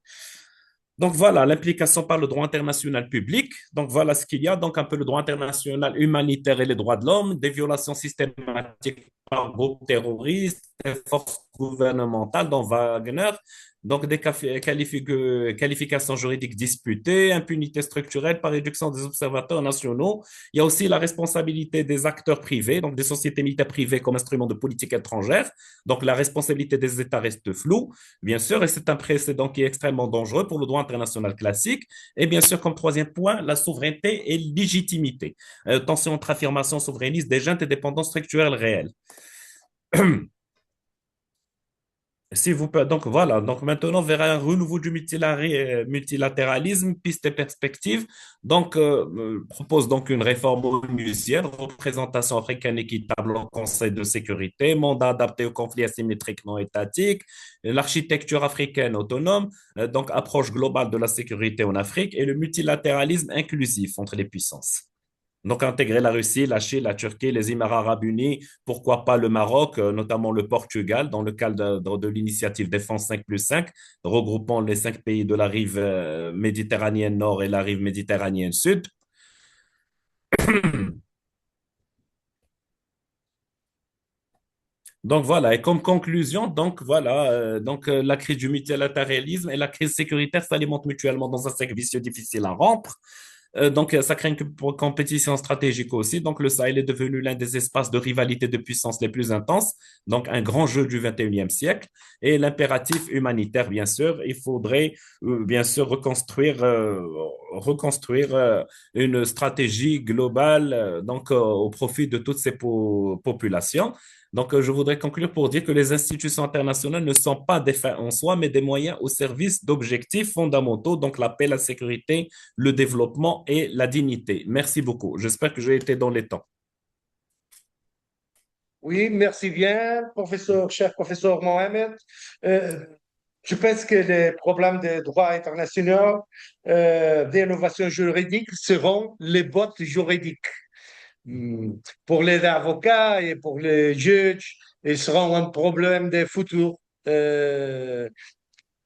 Donc voilà, l'implication par le droit international public. Donc voilà ce qu'il y a. Donc un peu le droit international humanitaire et les droits de l'homme, des violations systématiques par groupes terroristes, des forces gouvernementales, dont Wagner. Donc des qualifications juridiques disputées, impunité structurelle par réduction des observateurs nationaux. Il y a aussi la responsabilité des acteurs privés, donc des sociétés militaires privées comme instrument de politique étrangère. Donc la responsabilité des États reste floue bien sûr, et c'est un précédent qui est extrêmement dangereux pour le droit international classique. Et bien sûr, comme troisième point, la souveraineté et légitimité. Tension entre affirmation souverainiste des juntes et dépendance structurelle réelle. Si vous donc voilà, donc maintenant vers un renouveau du multilatéralisme, piste et perspective. Donc, propose donc une réforme onusienne, représentation africaine équitable au Conseil de sécurité, mandat adapté aux conflits asymétriques non étatiques, l'architecture africaine autonome, donc approche globale de la sécurité en Afrique et le multilatéralisme inclusif entre les puissances. Donc, intégrer la Russie, la Chine, la Turquie, les Émirats arabes unis, pourquoi pas le Maroc, notamment le Portugal, dans le cadre de l'initiative Défense 5+5, regroupant les 5 pays de la rive méditerranéenne nord et la rive méditerranéenne sud. Donc voilà, et comme conclusion, donc voilà, la crise du multilatéralisme et la crise sécuritaire s'alimentent mutuellement dans un cercle vicieux difficile à rompre. Donc, ça crée une compétition stratégique aussi. Donc, le Sahel est devenu l'un des espaces de rivalité de puissance les plus intenses. Donc, un grand jeu du 21e siècle. Et l'impératif humanitaire, bien sûr, il faudrait bien sûr reconstruire une stratégie globale au profit de toutes ces populations. Donc, je voudrais conclure pour dire que les institutions internationales ne sont pas des fins en soi, mais des moyens au service d'objectifs fondamentaux, donc la paix, la sécurité, le développement et la dignité. Merci beaucoup. J'espère que j'ai été dans les temps. Oui, merci bien, professeur, cher professeur Mohamed. Je pense que les problèmes de droit international, d'innovation juridique seront les bottes juridiques. Pour les avocats et pour les juges, ils seront un problème de futur de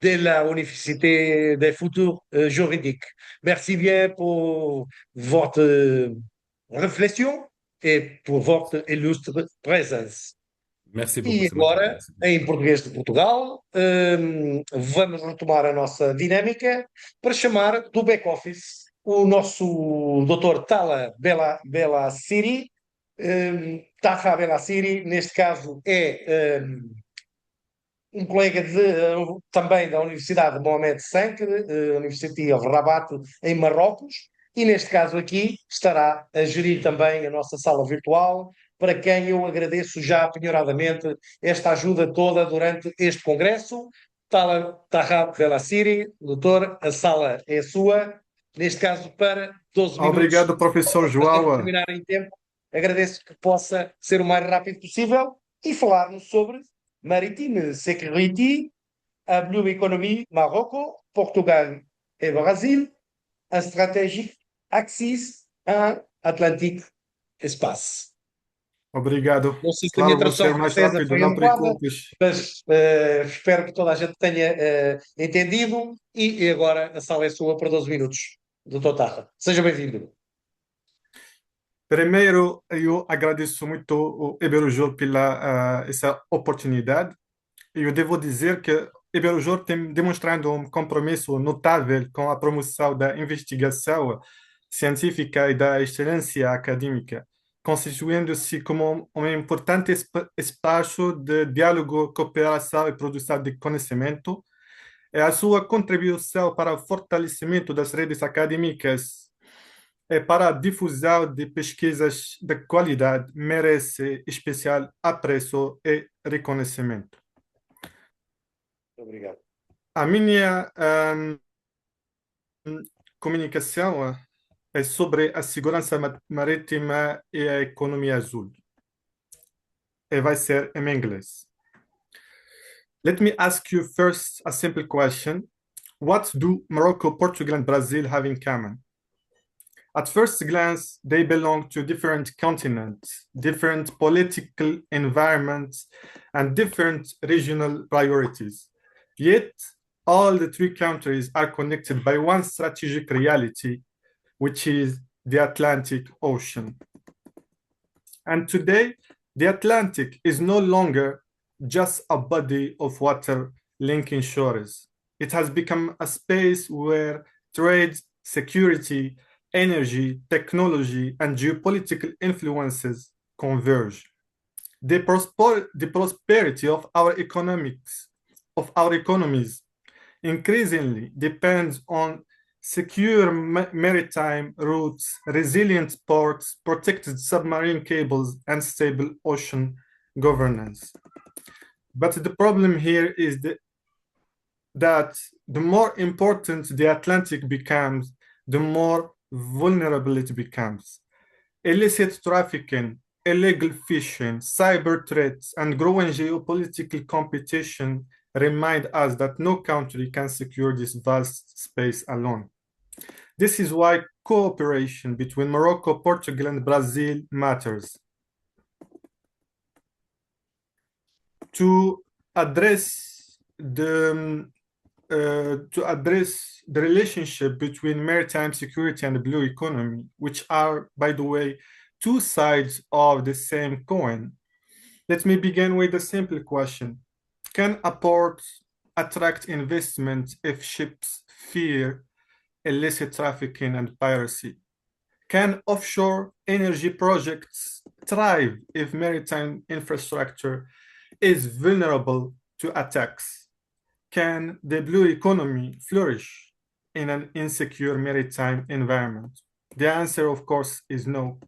la université des futurs juridiques. Merci bien pour votre réflexion et pour votre illustre présence. Merci beaucoup, E Samantha. agora, em português de Portugal, vamos retomar a nossa dinâmica para chamar do back-office o nosso doutor Tala Bela Siri. Taha Bela Siri, neste caso, é um colega também da Universidade de Mohamed V, University of Rabat, em Marrocos, e neste caso aqui estará a gerir também a nossa sala virtual, para quem eu agradeço já penhoradamente esta ajuda toda durante este congresso. Taha Belassiri, doutor, a sala é sua, neste caso para 12 minutos. Obrigado, professor João. Terminar em tempo, agradeço que possa ser o mais rápido possível e falar-nos sobre Maritime Security, a Blue Economy Marrocos, Portugal et Brasil, un stratégique Axis, un Atlantique Espace. Obrigado. Não sei se a Claro, minha vou tradução ser mais francesa rápido, foi não adequada, preocupes. mas espero que toda a gente tenha entendido. E agora a sala é sua para 12 minutos. Doutor Tarra, seja bem-vindo. Primeiro, eu agradeço muito o Iberojur pela essa oportunidade. Eu devo dizer que o Iberojur tem demonstrado um compromisso notável com a promoção da investigação científica e da excelência acadêmica, constituindo-se como um importante espaço de diálogo, cooperação e produção de conhecimento. E a sua contribuição para o fortalecimento das redes acadêmicas e para a difusão de pesquisas de qualidade merece especial apreço e reconhecimento. Obrigado. A minha comunicação é sobre a segurança marítima e a economia azul. E vai ser em inglês. Let me ask you first a simple question. What do Morocco, Portugal, and Brazil have in common? At first glance, they belong to different continents, different political environments, and different regional priorities. Yet, all the three countries are connected by one strategic reality, which is the Atlantic Ocean. And today, the Atlantic is no longer just a body of water linking shores. It has become a space where trade, security, energy, technology, and geopolitical influences converge. The prosperity of our economies, increasingly depends on secure maritime routes, resilient ports, protected submarine cables, and stable ocean governance. But the problem here is that the more important the Atlantic becomes, the more vulnerable it becomes. Illicit trafficking, illegal fishing, cyber threats, and growing geopolitical competition remind us that no country can secure this vast space alone. This is why cooperation between Morocco, Portugal, and Brazil matters. To address the relationship between maritime security and the blue economy, which are, by the way, two sides of the same coin, let me begin with a simple question. Can a port attract investment if ships fear illicit trafficking and piracy? Can offshore energy projects thrive if maritime infrastructure is vulnerable to attacks? Can the blue economy flourish in an insecure maritime environment? The answer, of course, is no.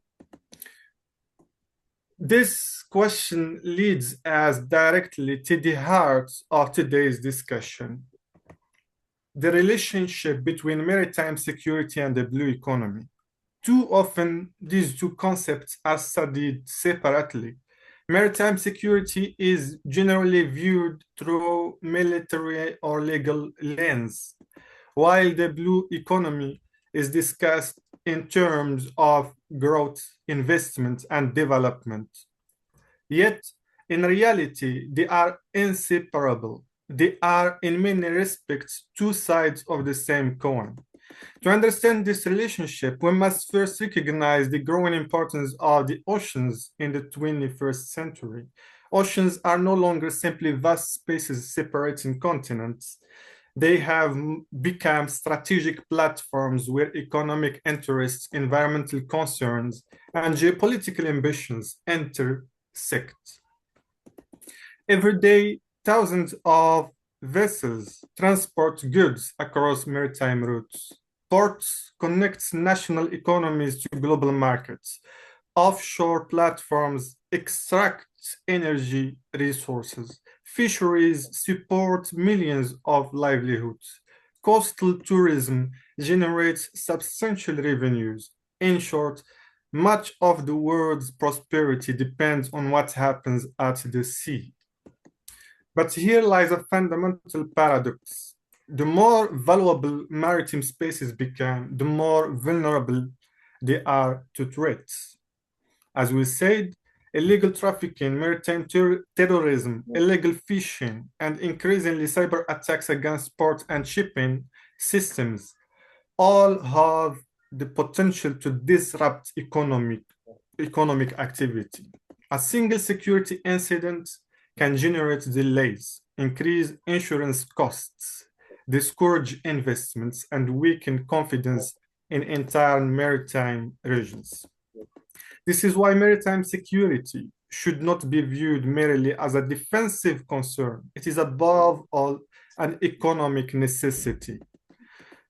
This question leads us directly to the heart of today's discussion: the relationship between maritime security and the blue economy. Too often, these two concepts are studied separately, Maritime security is generally viewed through military or legal lens, while the blue economy is discussed in terms of growth, investment, and development. Yet, in reality, they are inseparable. They are, in many respects, two sides of the same coin. To understand this relationship, we must first recognize the growing importance of the oceans in the 21st century. Oceans are no longer simply vast spaces separating continents. They have become strategic platforms where economic interests, environmental concerns, and geopolitical ambitions intersect. Every day, thousands of vessels transport goods across maritime routes. Ports connect national economies to global markets. Offshore platforms extract energy resources. Fisheries support millions of livelihoods. Coastal tourism generates substantial revenues. In short, much of the world's prosperity depends on what happens at the sea. But here lies a fundamental paradox. The more valuable maritime spaces become, the more vulnerable they are to threats. As we said, illegal trafficking, maritime terrorism, illegal fishing, and increasingly cyber attacks against port and shipping systems all have the potential to disrupt economic activity. A single security incident can generate delays, increase insurance costs, discourage investments, and weaken confidence in entire maritime regions. This is why maritime security should not be viewed merely as a defensive concern. It is above all an economic necessity.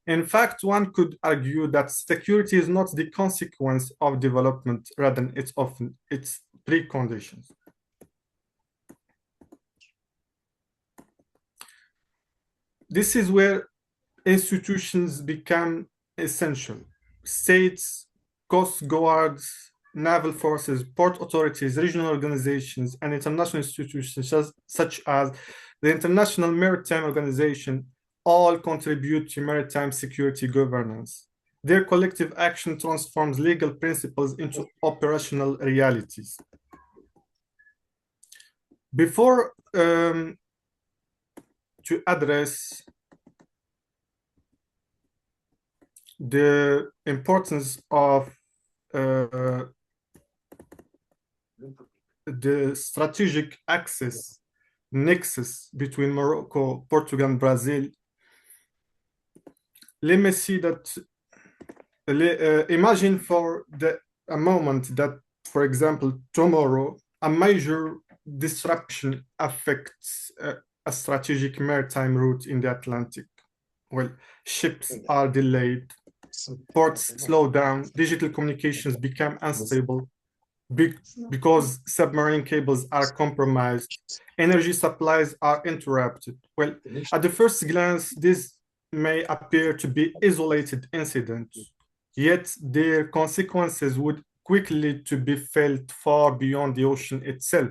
In fact, one could argue that security is not the consequence of development, rather it's often its preconditions. This is where institutions become essential. States, coast guards, naval forces, port authorities, regional organizations, and international institutions such as the International Maritime Organization all contribute to maritime security governance. Their collective action transforms legal principles into operational realities. Before to address the importance of the strategic nexus between Morocco, Portugal, and Brazil, let me see that, imagine for a moment that, for example, tomorrow, a major disruption affects a strategic maritime route in the Atlantic. Well, ships are delayed, ports slow down, digital communications become unstable because submarine cables are compromised, energy supplies are interrupted. Well, at the first glance, this may appear to be isolated incidents, yet their consequences would quickly to be felt far beyond the ocean itself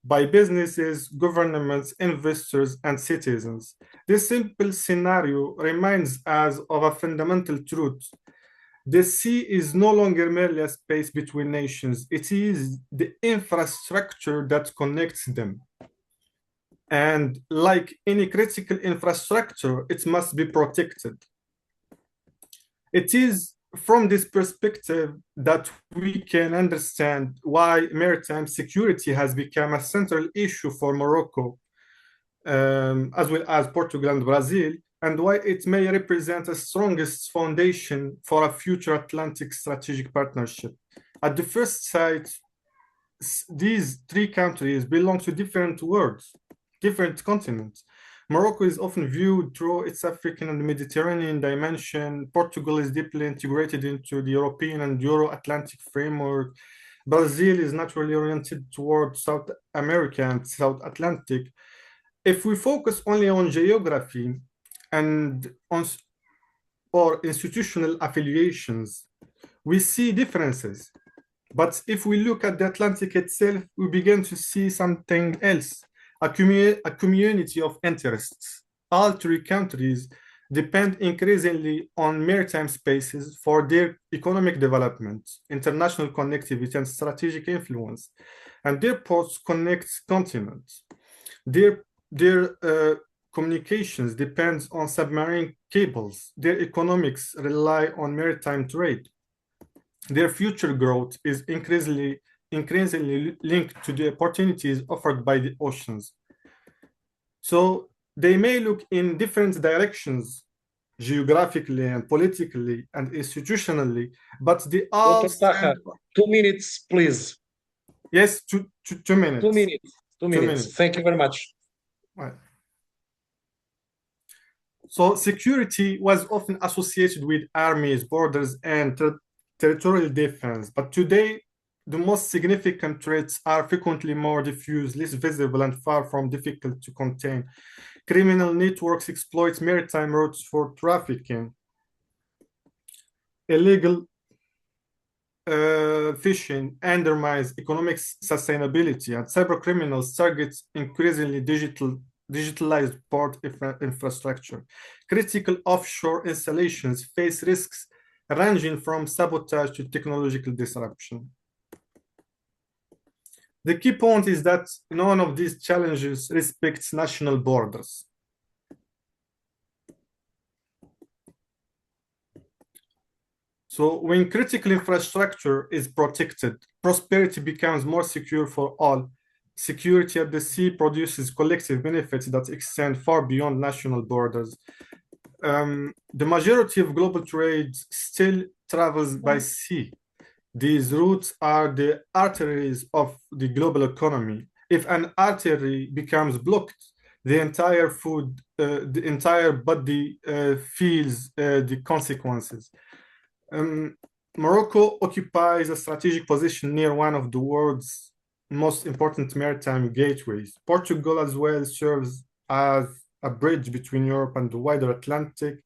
by businesses, governments, investors, and citizens. This simple scenario reminds us of a fundamental truth. The sea is no longer merely a space between nations. It is the infrastructure that connects them. And like any critical infrastructure, it must be protected. It is from this perspective that we can understand why maritime security has become a central issue for Morocco, as well as Portugal and Brazil, and why it may represent the strongest foundation for a future Atlantic strategic partnership. At the first sight, these three countries belong to different worlds, different continents. Morocco is often viewed through its African and Mediterranean dimension. Portugal is deeply integrated into the European and Euro-Atlantic framework. Brazil is naturally oriented towards South America and South Atlantic. If we focus only on geography and or institutional affiliations, we see differences. But if we look at the Atlantic itself, we begin to see something else, a community of interests. All three countries depend increasingly on maritime spaces for their economic development, international connectivity, and strategic influence. And their ports connect continents. Their communications depends on submarine cables. Their economics rely on maritime trade. Their future growth is increasingly linked to the opportunities offered by the oceans. So they may look in different directions, geographically and politically and institutionally, but they all Dr. Taha, 2 minutes, please. Yes, 2 minutes. 2 minutes. 2 minutes. Thank you very much. Right. So security was often associated with armies, borders, and territorial defense, but today the most significant threats are frequently more diffuse, less visible, and far from difficult to contain. Criminal networks exploit maritime routes for trafficking. Illegal fishing undermines economic sustainability, and cybercriminals target increasingly digitalized port infrastructure. Critical offshore installations face risks ranging from sabotage to technological disruption. The key point is that none of these challenges respects national borders. So when critical infrastructure is protected, prosperity becomes more secure for all. Security at the sea produces collective benefits that extend far beyond national borders. The majority of global trade still travels by sea. These routes are the arteries of the global economy. If an artery becomes blocked, the entire body feels the consequences. Morocco occupies a strategic position near one of the world's most important maritime gateways. Portugal as well serves as a bridge between Europe and the wider Atlantic.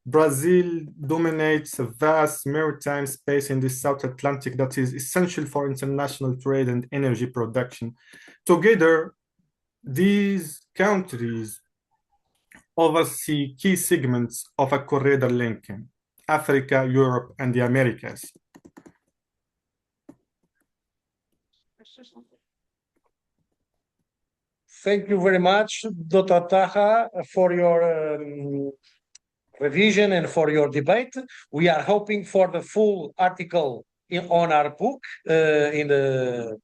Brazil dominates a vast maritime space in the South Atlantic that is essential for international trade and energy production. Together, these countries oversee key segments of a corridor linking Africa, Europe, and the Americas. Thank you very much, Dr. Taha, for your revision and for your debate. We are hoping for the full article on our book in the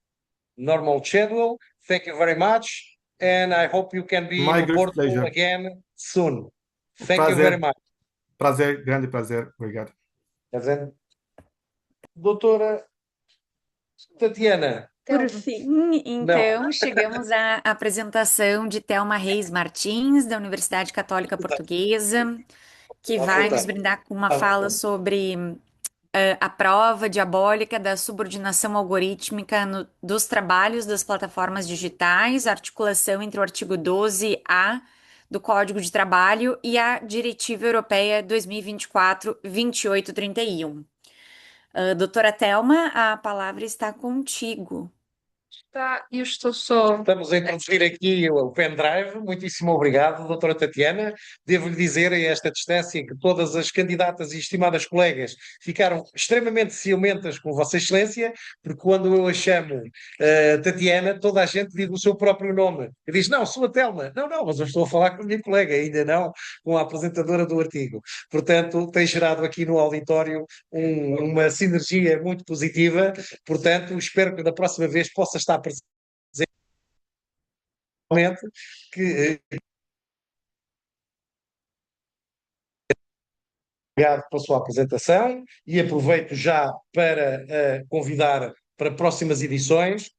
normal schedule. Thank you very much, and I hope you can be My in great Portugal pleasure. again soon. Thank you Prazer. very much. Prazer, grande prazer. Obrigado. Doutora Tatiana. Por fim, então, chegamos à apresentação de Thelma Reis Martins, da Universidade Católica Portuguesa, que vai nos brindar com uma fala sobre a prova diabólica da subordinação algorítmica dos trabalhos das plataformas digitais, a articulação entre o artigo 12A do Código de Trabalho e a Diretiva Europeia 2024-2831. Doutora Thelma, a palavra está contigo. Eu estou só. Estamos a introduzir aqui o pendrive. Muitíssimo obrigado, doutora Tatiana. Devo-lhe dizer a esta distância que todas as candidatas e estimadas colegas ficaram extremamente ciumentas com Vossa Excelência, porque quando eu a chamo Tatiana, toda a gente diz o seu próprio nome. E diz, não, sou a Thelma. Não, mas eu estou a falar com a minha colega, ainda não com a apresentadora do artigo. Portanto, tem gerado aqui no auditório uma sinergia muito positiva. Portanto, espero que da próxima vez possa estar presente que obrigado pela sua apresentação e aproveito já para convidar para próximas edições,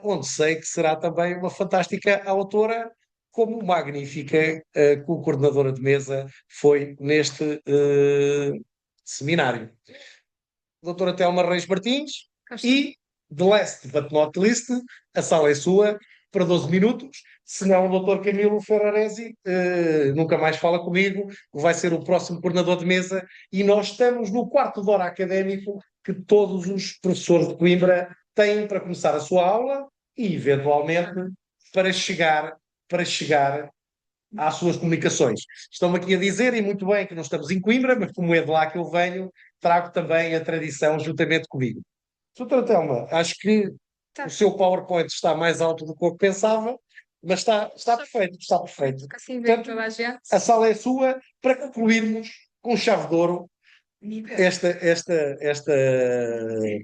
onde sei que será também uma fantástica autora, como magnífica co-coordenadora de mesa foi neste seminário. Doutora Thelma Reis Martins e, the last but not least, a sala é sua. para 12 minutos, senão o doutor Camilo Ferraresi nunca mais fala comigo, vai ser o próximo coordenador de mesa, e nós estamos no quarto de hora académico que todos os professores de Coimbra têm para começar a sua aula e, eventualmente, para chegar às suas comunicações. Estão-me aqui a dizer, e muito bem, que não estamos em Coimbra, mas como é de lá que eu venho, trago também a tradição juntamente comigo. Doutora Telma, acho que Tá. o seu PowerPoint está mais alto do que eu pensava, mas está perfeito, está perfeito. Assim vê Portanto, toda a gente. a sala é sua para concluirmos com chave de ouro esta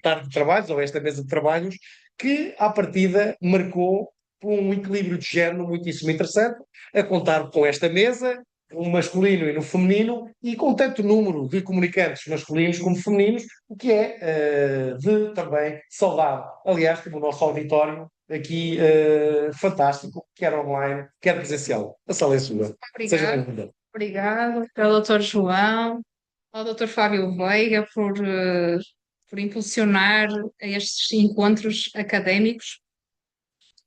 tarde de trabalhos, ou esta mesa de trabalhos, que, à partida, marcou por um equilíbrio de género muitíssimo interessante, a contar com esta mesa, no masculino e no feminino, e com tanto número de comunicantes masculinos como femininos, o que é de também saudar. Aliás, como o nosso auditório aqui fantástico, quer online, quer presencial. A sala é sua. Seja Obrigada. bem-vinda. Obrigado ao doutor João, ao doutor Fábio Veiga por impulsionar estes encontros académicos.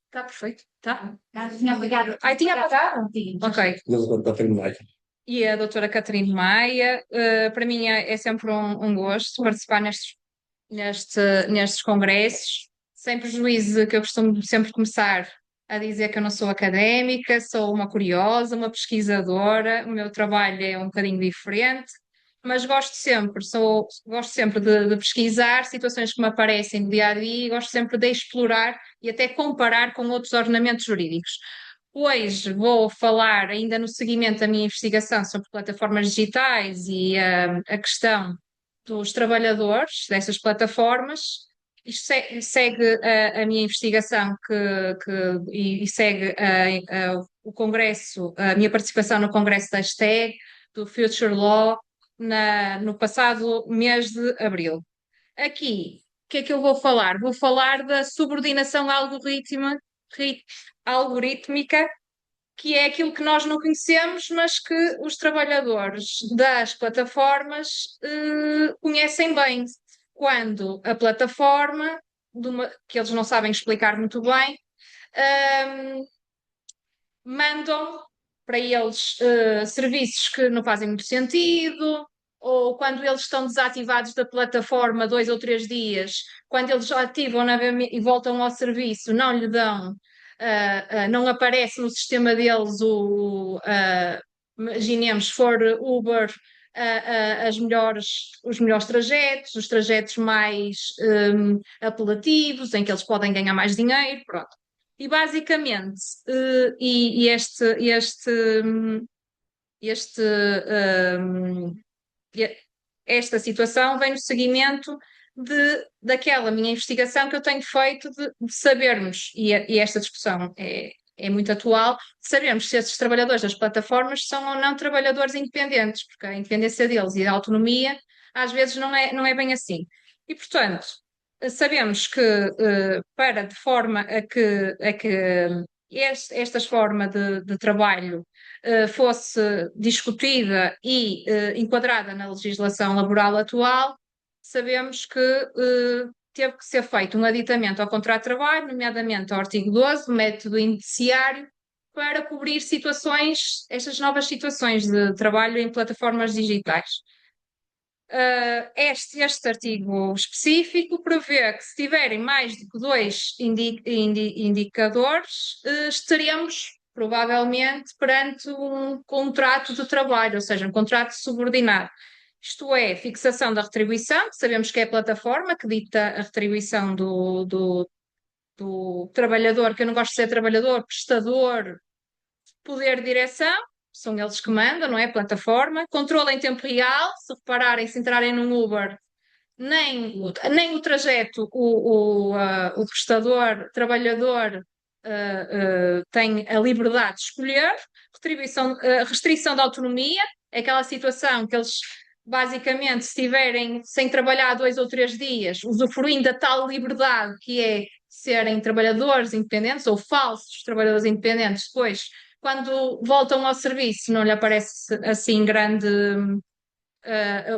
Está perfeito, tá? Tinha apagado. Ai, tinha apagado? Ok. Para terminar. E a doutora Catarina Maia, para mim é sempre um gosto participar nestes congressos, sem prejuízo que eu costumo sempre começar a dizer que eu não sou académica, sou uma curiosa, uma pesquisadora, o meu trabalho é um bocadinho diferente, mas gosto sempre de pesquisar situações que me aparecem no dia a dia e gosto sempre de explorar e até comparar com outros ordenamentos jurídicos. Hoje vou falar, ainda no seguimento da minha investigação sobre plataformas digitais e a questão dos trabalhadores dessas plataformas. Isto segue a minha investigação e segue o Congresso, a minha participação no Congresso da Hashtag, do Future Law, no passado mês de abril. Aqui, o que é que eu vou falar? Vou falar da subordinação algorítmica, que é aquilo que nós não conhecemos, mas que os trabalhadores das plataformas conhecem bem. Quando a plataforma, que eles não sabem explicar muito bem, mandam para eles serviços que não fazem muito sentido, ou quando eles estão desativados da plataforma 2 ou 3 dias, quando eles ativam e voltam ao serviço, não lhe dão, não aparece no sistema deles imaginemos, se for Uber, os melhores trajetos, os trajetos mais apelativos, em que eles podem ganhar mais dinheiro, pronto. E basicamente, esta situação vem no seguimento daquela minha investigação que eu tenho feito de sabermos, e esta discussão é muito atual, de sabermos se esses trabalhadores das plataformas são ou não trabalhadores independentes, porque a independência deles e a autonomia às vezes não é bem assim. E, portanto, sabemos que para de forma a que esta forma de trabalho fosse discutida e enquadrada na legislação laboral atual, sabemos que teve que ser feito um aditamento ao contrato de trabalho, nomeadamente ao artigo 12 do método indiciário, para cobrir estas novas situações de trabalho em plataformas digitais. Este artigo específico prevê que se tiverem mais do que 2 indicadores, estaremos provavelmente perante um contrato de trabalho, ou seja, um contrato subordinado. Isto é, fixação da retribuição, que sabemos que é a plataforma que dita a retribuição do trabalhador, que eu não gosto de ser trabalhador, prestador, poder de direção, são eles que mandam, não é? Plataforma. Controle em tempo real, se repararem, se entrarem num Uber, nem o trajeto, o prestador, trabalhador, tem a liberdade de escolher. Restrição da autonomia, é aquela situação que eles, basicamente, se estiverem sem trabalhar 2 ou 3 dias, usufruindo da tal liberdade que é serem trabalhadores independentes ou falsos trabalhadores independentes, depois quando voltam ao serviço, não lhe aparece assim grande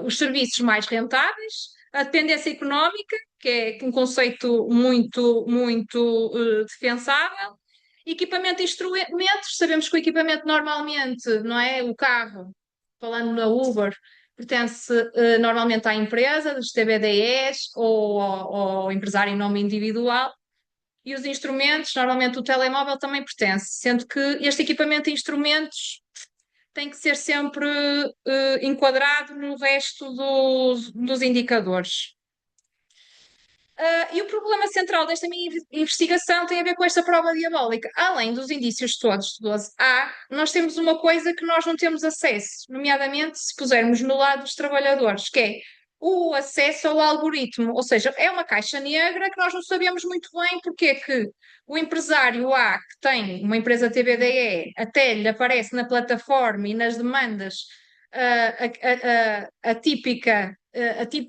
os serviços mais rentáveis, a dependência económica, que é um conceito muito, muito defensável, Equipamento de instrumentos, sabemos que o equipamento normalmente, não é? O carro, falando na Uber, pertence normalmente à empresa, dos TBDEs ou ao empresário em nome individual. E os instrumentos, normalmente o telemóvel também pertence, sendo que este equipamento de instrumentos tem que ser sempre enquadrado no resto dos indicadores. E o problema central desta minha investigação tem a ver com esta prova diabólica. Além dos indícios todos de 12A, nós temos uma coisa que nós não temos acesso, nomeadamente se pusermos no lado dos trabalhadores, que é o acesso ao algoritmo, ou seja, é uma caixa negra que nós não sabemos muito bem porque é que o empresário A, que tem uma empresa TBDE, até lhe aparece na plataforma e nas demandas a típica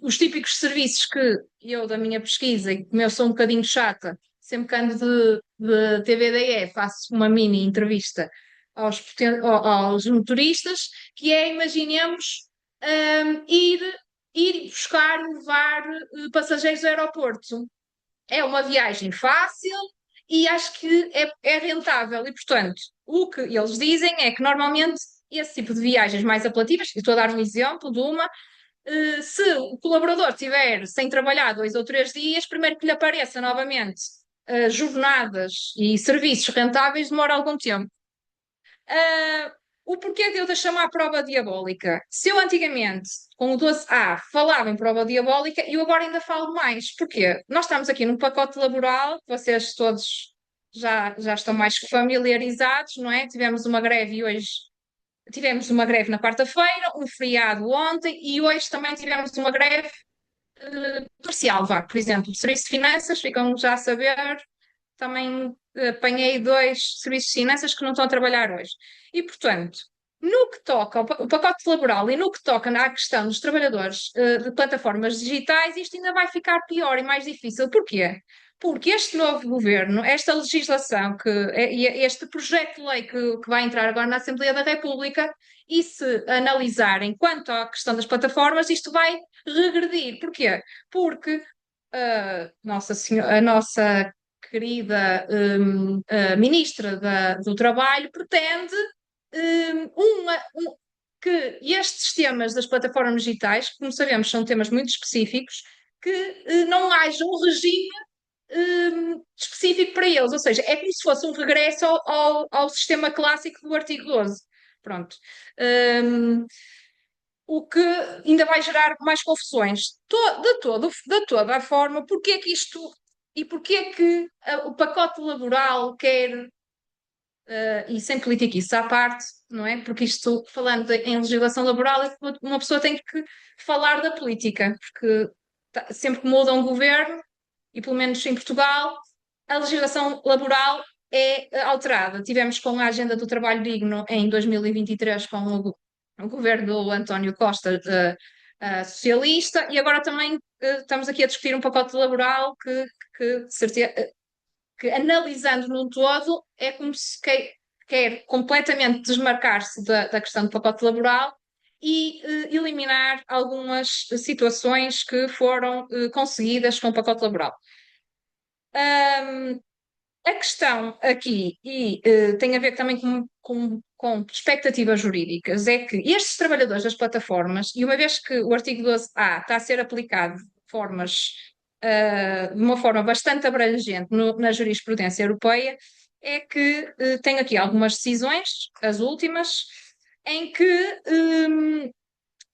os típicos serviços que eu, da minha pesquisa, e como eu sou um bocadinho chata, sempre que ando de TVDE, faço uma mini entrevista aos motoristas, que é, imaginemos, ir buscar, levar passageiros do aeroporto. É uma viagem fácil e acho que é rentável. E, portanto, o que eles dizem é que normalmente esse tipo de viagens mais apelativas, e estou a dar um exemplo de uma, se o colaborador estiver sem trabalhar 2 ou 3 dias, primeiro que lhe apareça novamente jornadas e serviços rentáveis demora algum tempo. O porquê de eu chamar prova diabólica? Se eu antigamente, com o 12A, falava em prova diabólica, eu agora ainda falo mais. Porquê? Nós estamos aqui num pacote laboral, vocês todos já estão mais que familiarizados, não é? Tivemos uma greve e hoje tivemos uma greve na quarta-feira, um feriado ontem e hoje também tivemos uma greve parcial, vá. Por exemplo, o Serviço de Finanças, ficam já a saber, também apanhei 2 serviços de finanças que não estão a trabalhar hoje. E, portanto, no que toca ao pacote laboral e no que toca à questão dos trabalhadores de plataformas digitais, isto ainda vai ficar pior e mais difícil. Porquê? Porque este novo governo, esta legislação, este projeto de lei que vai entrar agora na Assembleia da República, e se analisarem quanto à questão das plataformas, isto vai regredir. Porquê? Porque a nossa querida Ministra do Trabalho pretende que estes temas das plataformas digitais, que, como sabemos, são temas muito específicos, que não haja um regime específico para eles, ou seja, é como se fosse um regresso ao sistema clássico do artigo 12. Pronto. O que ainda vai gerar mais confusões. De toda a forma, porque é que isto e porque é que o pacote laboral quer, e sem politiquice à parte, não é? Porque isto, falando em legislação laboral, uma pessoa tem que falar da política, porque sempre que muda um governo, e pelo menos em Portugal, a legislação laboral é alterada. Tivemos com a Agenda do Trabalho Digno em 2023 com o governo do António Costa, socialista, e agora também estamos aqui a discutir um pacote laboral que analisando num todo, é como se quer completamente desmarcar-se da questão do pacote laboral e eliminar algumas situações que foram conseguidas com o pacote laboral. A questão aqui, e tem a ver também com expectativas jurídicas, é que estes trabalhadores das plataformas, e uma vez que o artigo 12A está a ser aplicado de uma forma bastante abrangente na jurisprudência europeia, é que tem aqui algumas decisões, as últimas, em que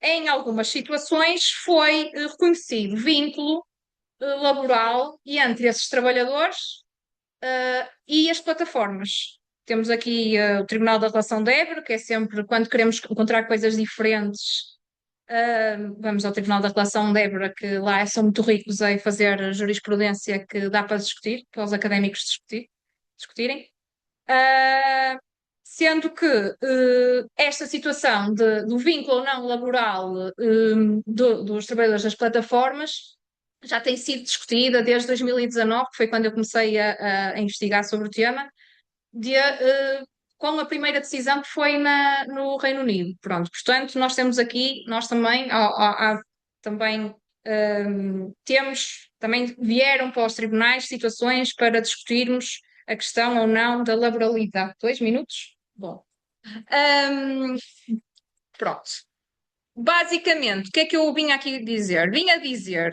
em algumas situações foi reconhecido vínculo laboral entre esses trabalhadores e as plataformas. Temos aqui o Tribunal da Relação de Évora, que é sempre quando queremos encontrar coisas diferentes, vamos ao Tribunal da Relação de Évora, que lá são muito ricos em fazer jurisprudência que dá para discutir, para os académicos discutirem. Sendo que esta situação do vínculo não laboral dos trabalhadores das plataformas já tem sido discutida desde 2019, que foi quando eu comecei a investigar sobre o tema, com a primeira decisão que foi no Reino Unido. Pronto, portanto, nós temos aqui, nós também, também vieram para os tribunais situações para discutirmos a questão ou não da laboralidade. 2 minutos? Bom. Ahm, pronto. Basicamente, o que é que eu vim aqui dizer? Vim a dizer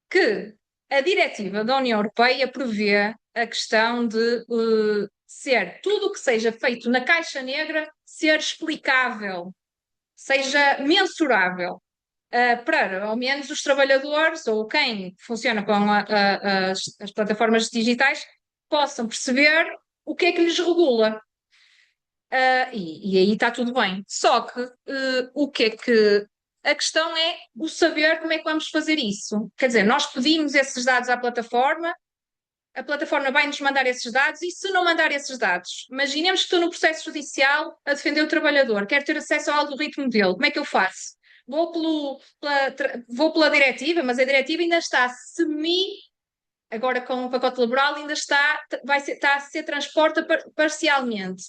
que a diretiva da União Europeia prevê a questão de ser tudo o que seja feito na caixa negra ser explicável, seja mensurável, para ao menos os trabalhadores ou quem funciona com as plataformas digitais possam perceber o que é que lhes regula. E aí está tudo bem. Só que o que é que a questão é o saber como é que vamos fazer isso. Quer dizer, nós pedimos esses dados à plataforma, a plataforma vai-nos mandar esses dados, e se não mandar esses dados, imaginemos que estou no processo judicial a defender o trabalhador, quero ter acesso ao algoritmo dele, como é que eu faço? Vou pela diretiva, mas a diretiva ainda está agora com o pacote laboral, ainda está a ser transposta parcialmente.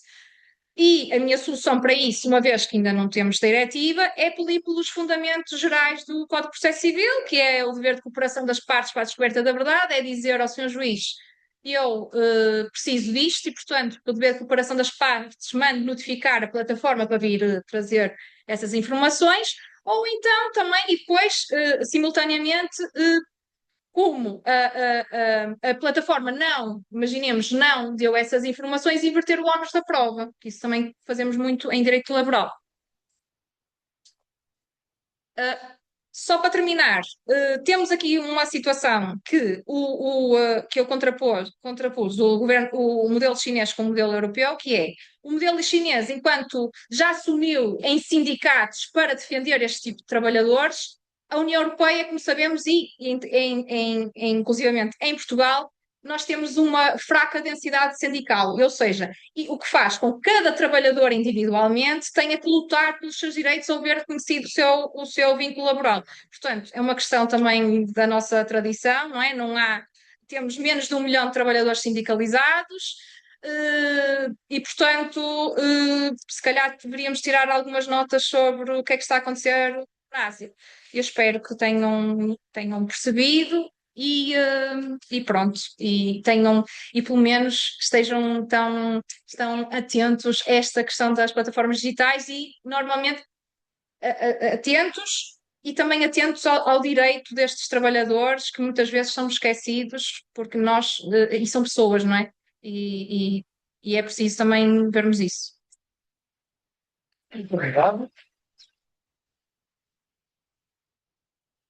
E a minha solução para isso, uma vez que ainda não temos diretiva, é pedir pelos fundamentos gerais do Código de Processo Civil, que é o dever de cooperação das partes para a descoberta da verdade, é dizer ao Sr. Juiz: eu preciso disto e, portanto, o dever de cooperação das partes mande notificar a plataforma para vir trazer essas informações, ou então também, e depois, simultaneamente, como a plataforma não, imaginemos, não deu essas informações, inverter o ónus da prova, que isso também fazemos muito em direito laboral. Só para terminar, temos aqui uma situação que que eu contrapus o modelo chinês com o modelo europeu, que é o modelo chinês, enquanto já assumiu em sindicatos para defender este tipo de trabalhadores, a União Europeia, como sabemos, inclusivamente em Portugal, nós temos uma fraca densidade sindical, ou seja, o que faz com que cada trabalhador individualmente tenha que lutar pelos seus direitos ou ver reconhecido o seu vínculo laboral. Portanto, é uma questão também da nossa tradição, não é? Temos menos de 1 milhão de trabalhadores sindicalizados, e, portanto, se calhar deveríamos tirar algumas notas sobre o que é que está a acontecer na Ásia. Eu espero que tenham percebido e pronto, e pelo menos estejam estão atentos a esta questão das plataformas digitais e normalmente atentos e também atentos ao direito destes trabalhadores que muitas vezes são esquecidos porque e são pessoas, não é? E é preciso também vermos isso. Muito obrigado.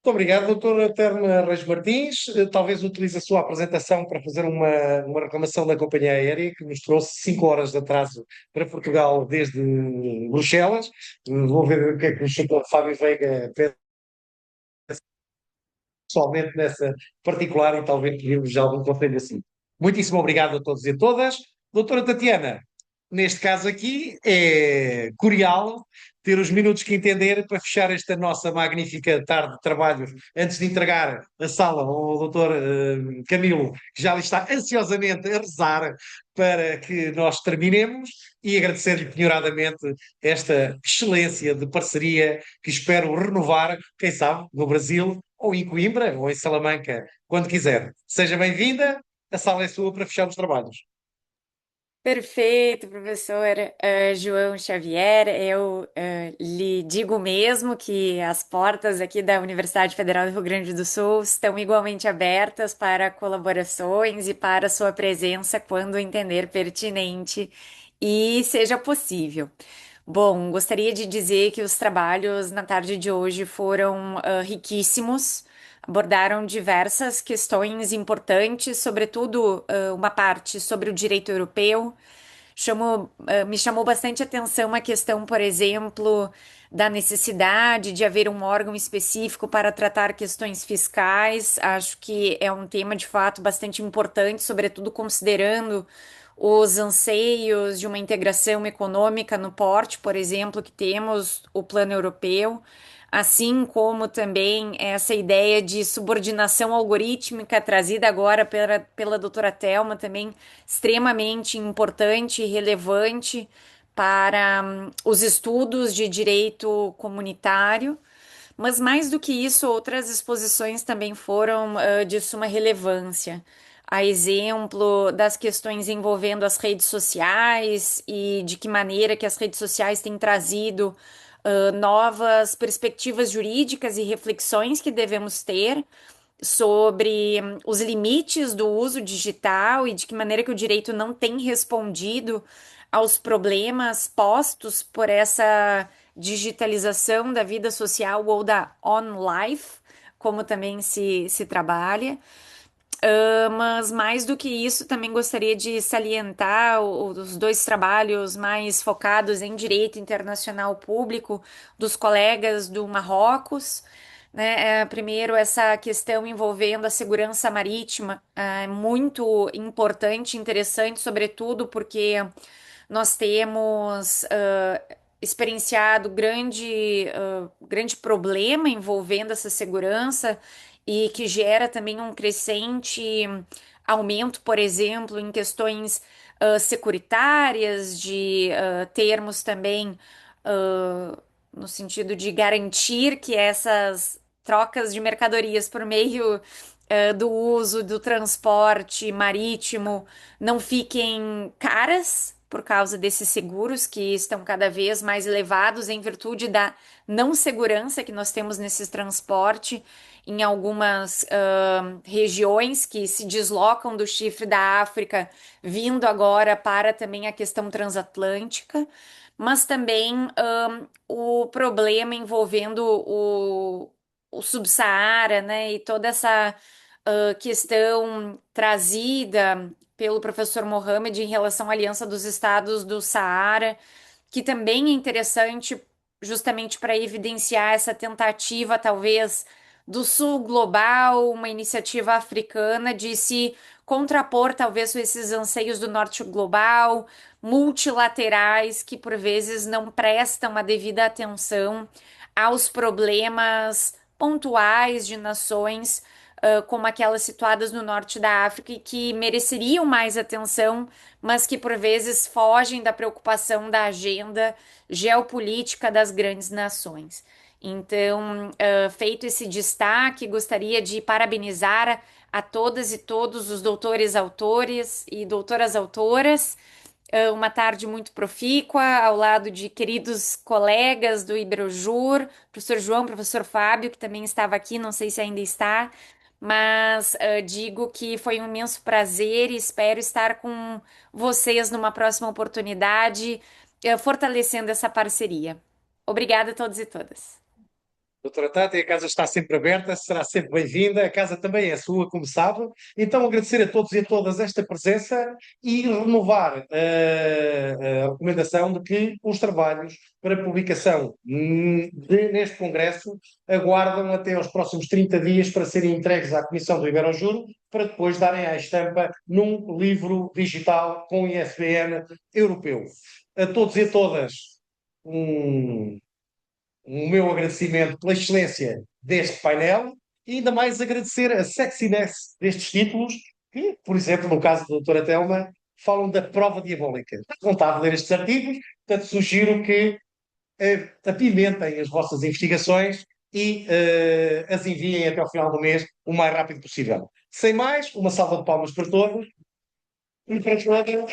Muito obrigado, doutora Terna Reis Martins. Talvez utilize a sua apresentação para fazer uma reclamação da companhia aérea que nos trouxe 5 horas de atraso para Portugal desde Bruxelas. Vou ver o que é que o Sr. Fábio Veiga pede pessoalmente nessa particular e talvez pedir-vos já algum conselho assim. Muitíssimo obrigado a todos e a todas. Doutora Tatiana, neste caso aqui é curial ter os minutos que entender para fechar esta nossa magnífica tarde de trabalho antes de entregar a sala ao doutor Camilo, que já ali está ansiosamente a rezar para que nós terminemos, e agradecer-lhe penhoradamente esta excelência de parceria que espero renovar, quem sabe, no Brasil, ou em Coimbra, ou em Salamanca, quando quiser. Seja bem-vinda, a sala é sua para fechar os trabalhos. Perfeito, professor João Xavier. Eu lhe digo mesmo que as portas aqui da Universidade Federal do Rio Grande do Sul estão igualmente abertas para colaborações e para sua presença quando entender pertinente e seja possível. Bom, gostaria de dizer que os trabalhos na tarde de hoje foram riquíssimos. Abordaram diversas questões importantes, sobretudo uma parte sobre o direito europeu. Me chamou bastante atenção a questão, por exemplo, da necessidade de haver um órgão específico para tratar questões fiscais. Acho que é um tema de fato bastante importante, sobretudo considerando os anseios de uma integração econômica no porte, por exemplo, que temos o plano europeu, assim como também essa ideia de subordinação algorítmica trazida agora pela doutora Thelma, também extremamente importante e relevante para os estudos de direito comunitário. Mas mais do que isso, outras exposições também foram de suma relevância. a exemplo das questões envolvendo as redes sociais e de que maneira que as redes sociais têm trazido novas perspectivas jurídicas e reflexões que devemos ter sobre os limites do uso digital e de que maneira que o direito não tem respondido aos problemas postos por essa digitalização da vida social ou da on-life, como também se trabalha. Mas mais do que isso, também gostaria de salientar os dois trabalhos mais focados em direito internacional público dos colegas do Marrocos, né? Primeiro, essa questão envolvendo a segurança marítima é muito importante, interessante, sobretudo porque nós temos experienciado grande problema envolvendo essa segurança e que gera também um crescente aumento, por exemplo, em questões securitárias, de termos também no sentido de garantir que essas trocas de mercadorias por meio do uso do transporte marítimo não fiquem caras por causa desses seguros que estão cada vez mais elevados em virtude da não segurança que nós temos nesse transporte em algumas regiões que se deslocam do chifre da África, vindo agora para também a questão transatlântica, mas também o problema envolvendo o Subsaara, né, e toda essa questão trazida pelo professor Mohamed em relação à Aliança dos Estados do Saara, que também é interessante justamente para evidenciar essa tentativa, talvez, do Sul global, uma iniciativa africana de se contrapor, talvez, com esses anseios do Norte global, multilaterais, que por vezes não prestam a devida atenção aos problemas pontuais de nações como aquelas situadas no norte da África e que mereceriam mais atenção, mas que por vezes fogem da preocupação da agenda geopolítica das grandes nações. Então, feito esse destaque, gostaria de parabenizar a todas e todos os doutores autores e doutoras autoras. Uma tarde muito profícua, ao lado de queridos colegas do Iberojur, professor João, professor Fábio, que também estava aqui, não sei se ainda está, mas digo que foi um imenso prazer e espero estar com vocês numa próxima oportunidade, fortalecendo essa parceria. Obrigada a todos e todas. Doutora Tati, a casa está sempre aberta, será sempre bem-vinda, a casa também é sua, como sabe. Então, agradecer a todos e a todas esta presença e renovar a recomendação de que os trabalhos para publicação neste Congresso aguardam até aos próximos 30 dias para serem entregues à Comissão do Iberojur, para depois darem à estampa num livro digital com ISBN europeu. A todos e a todas, o meu agradecimento pela excelência deste painel e ainda mais agradecer a sexiness destes títulos, que, por exemplo, no caso da doutora Telma, falam da prova diabólica. Não está a ler estes artigos, portanto sugiro que apimentem as vossas investigações e as enviem até ao final do mês o mais rápido possível. Sem mais, uma salva de palmas para todos e para todas.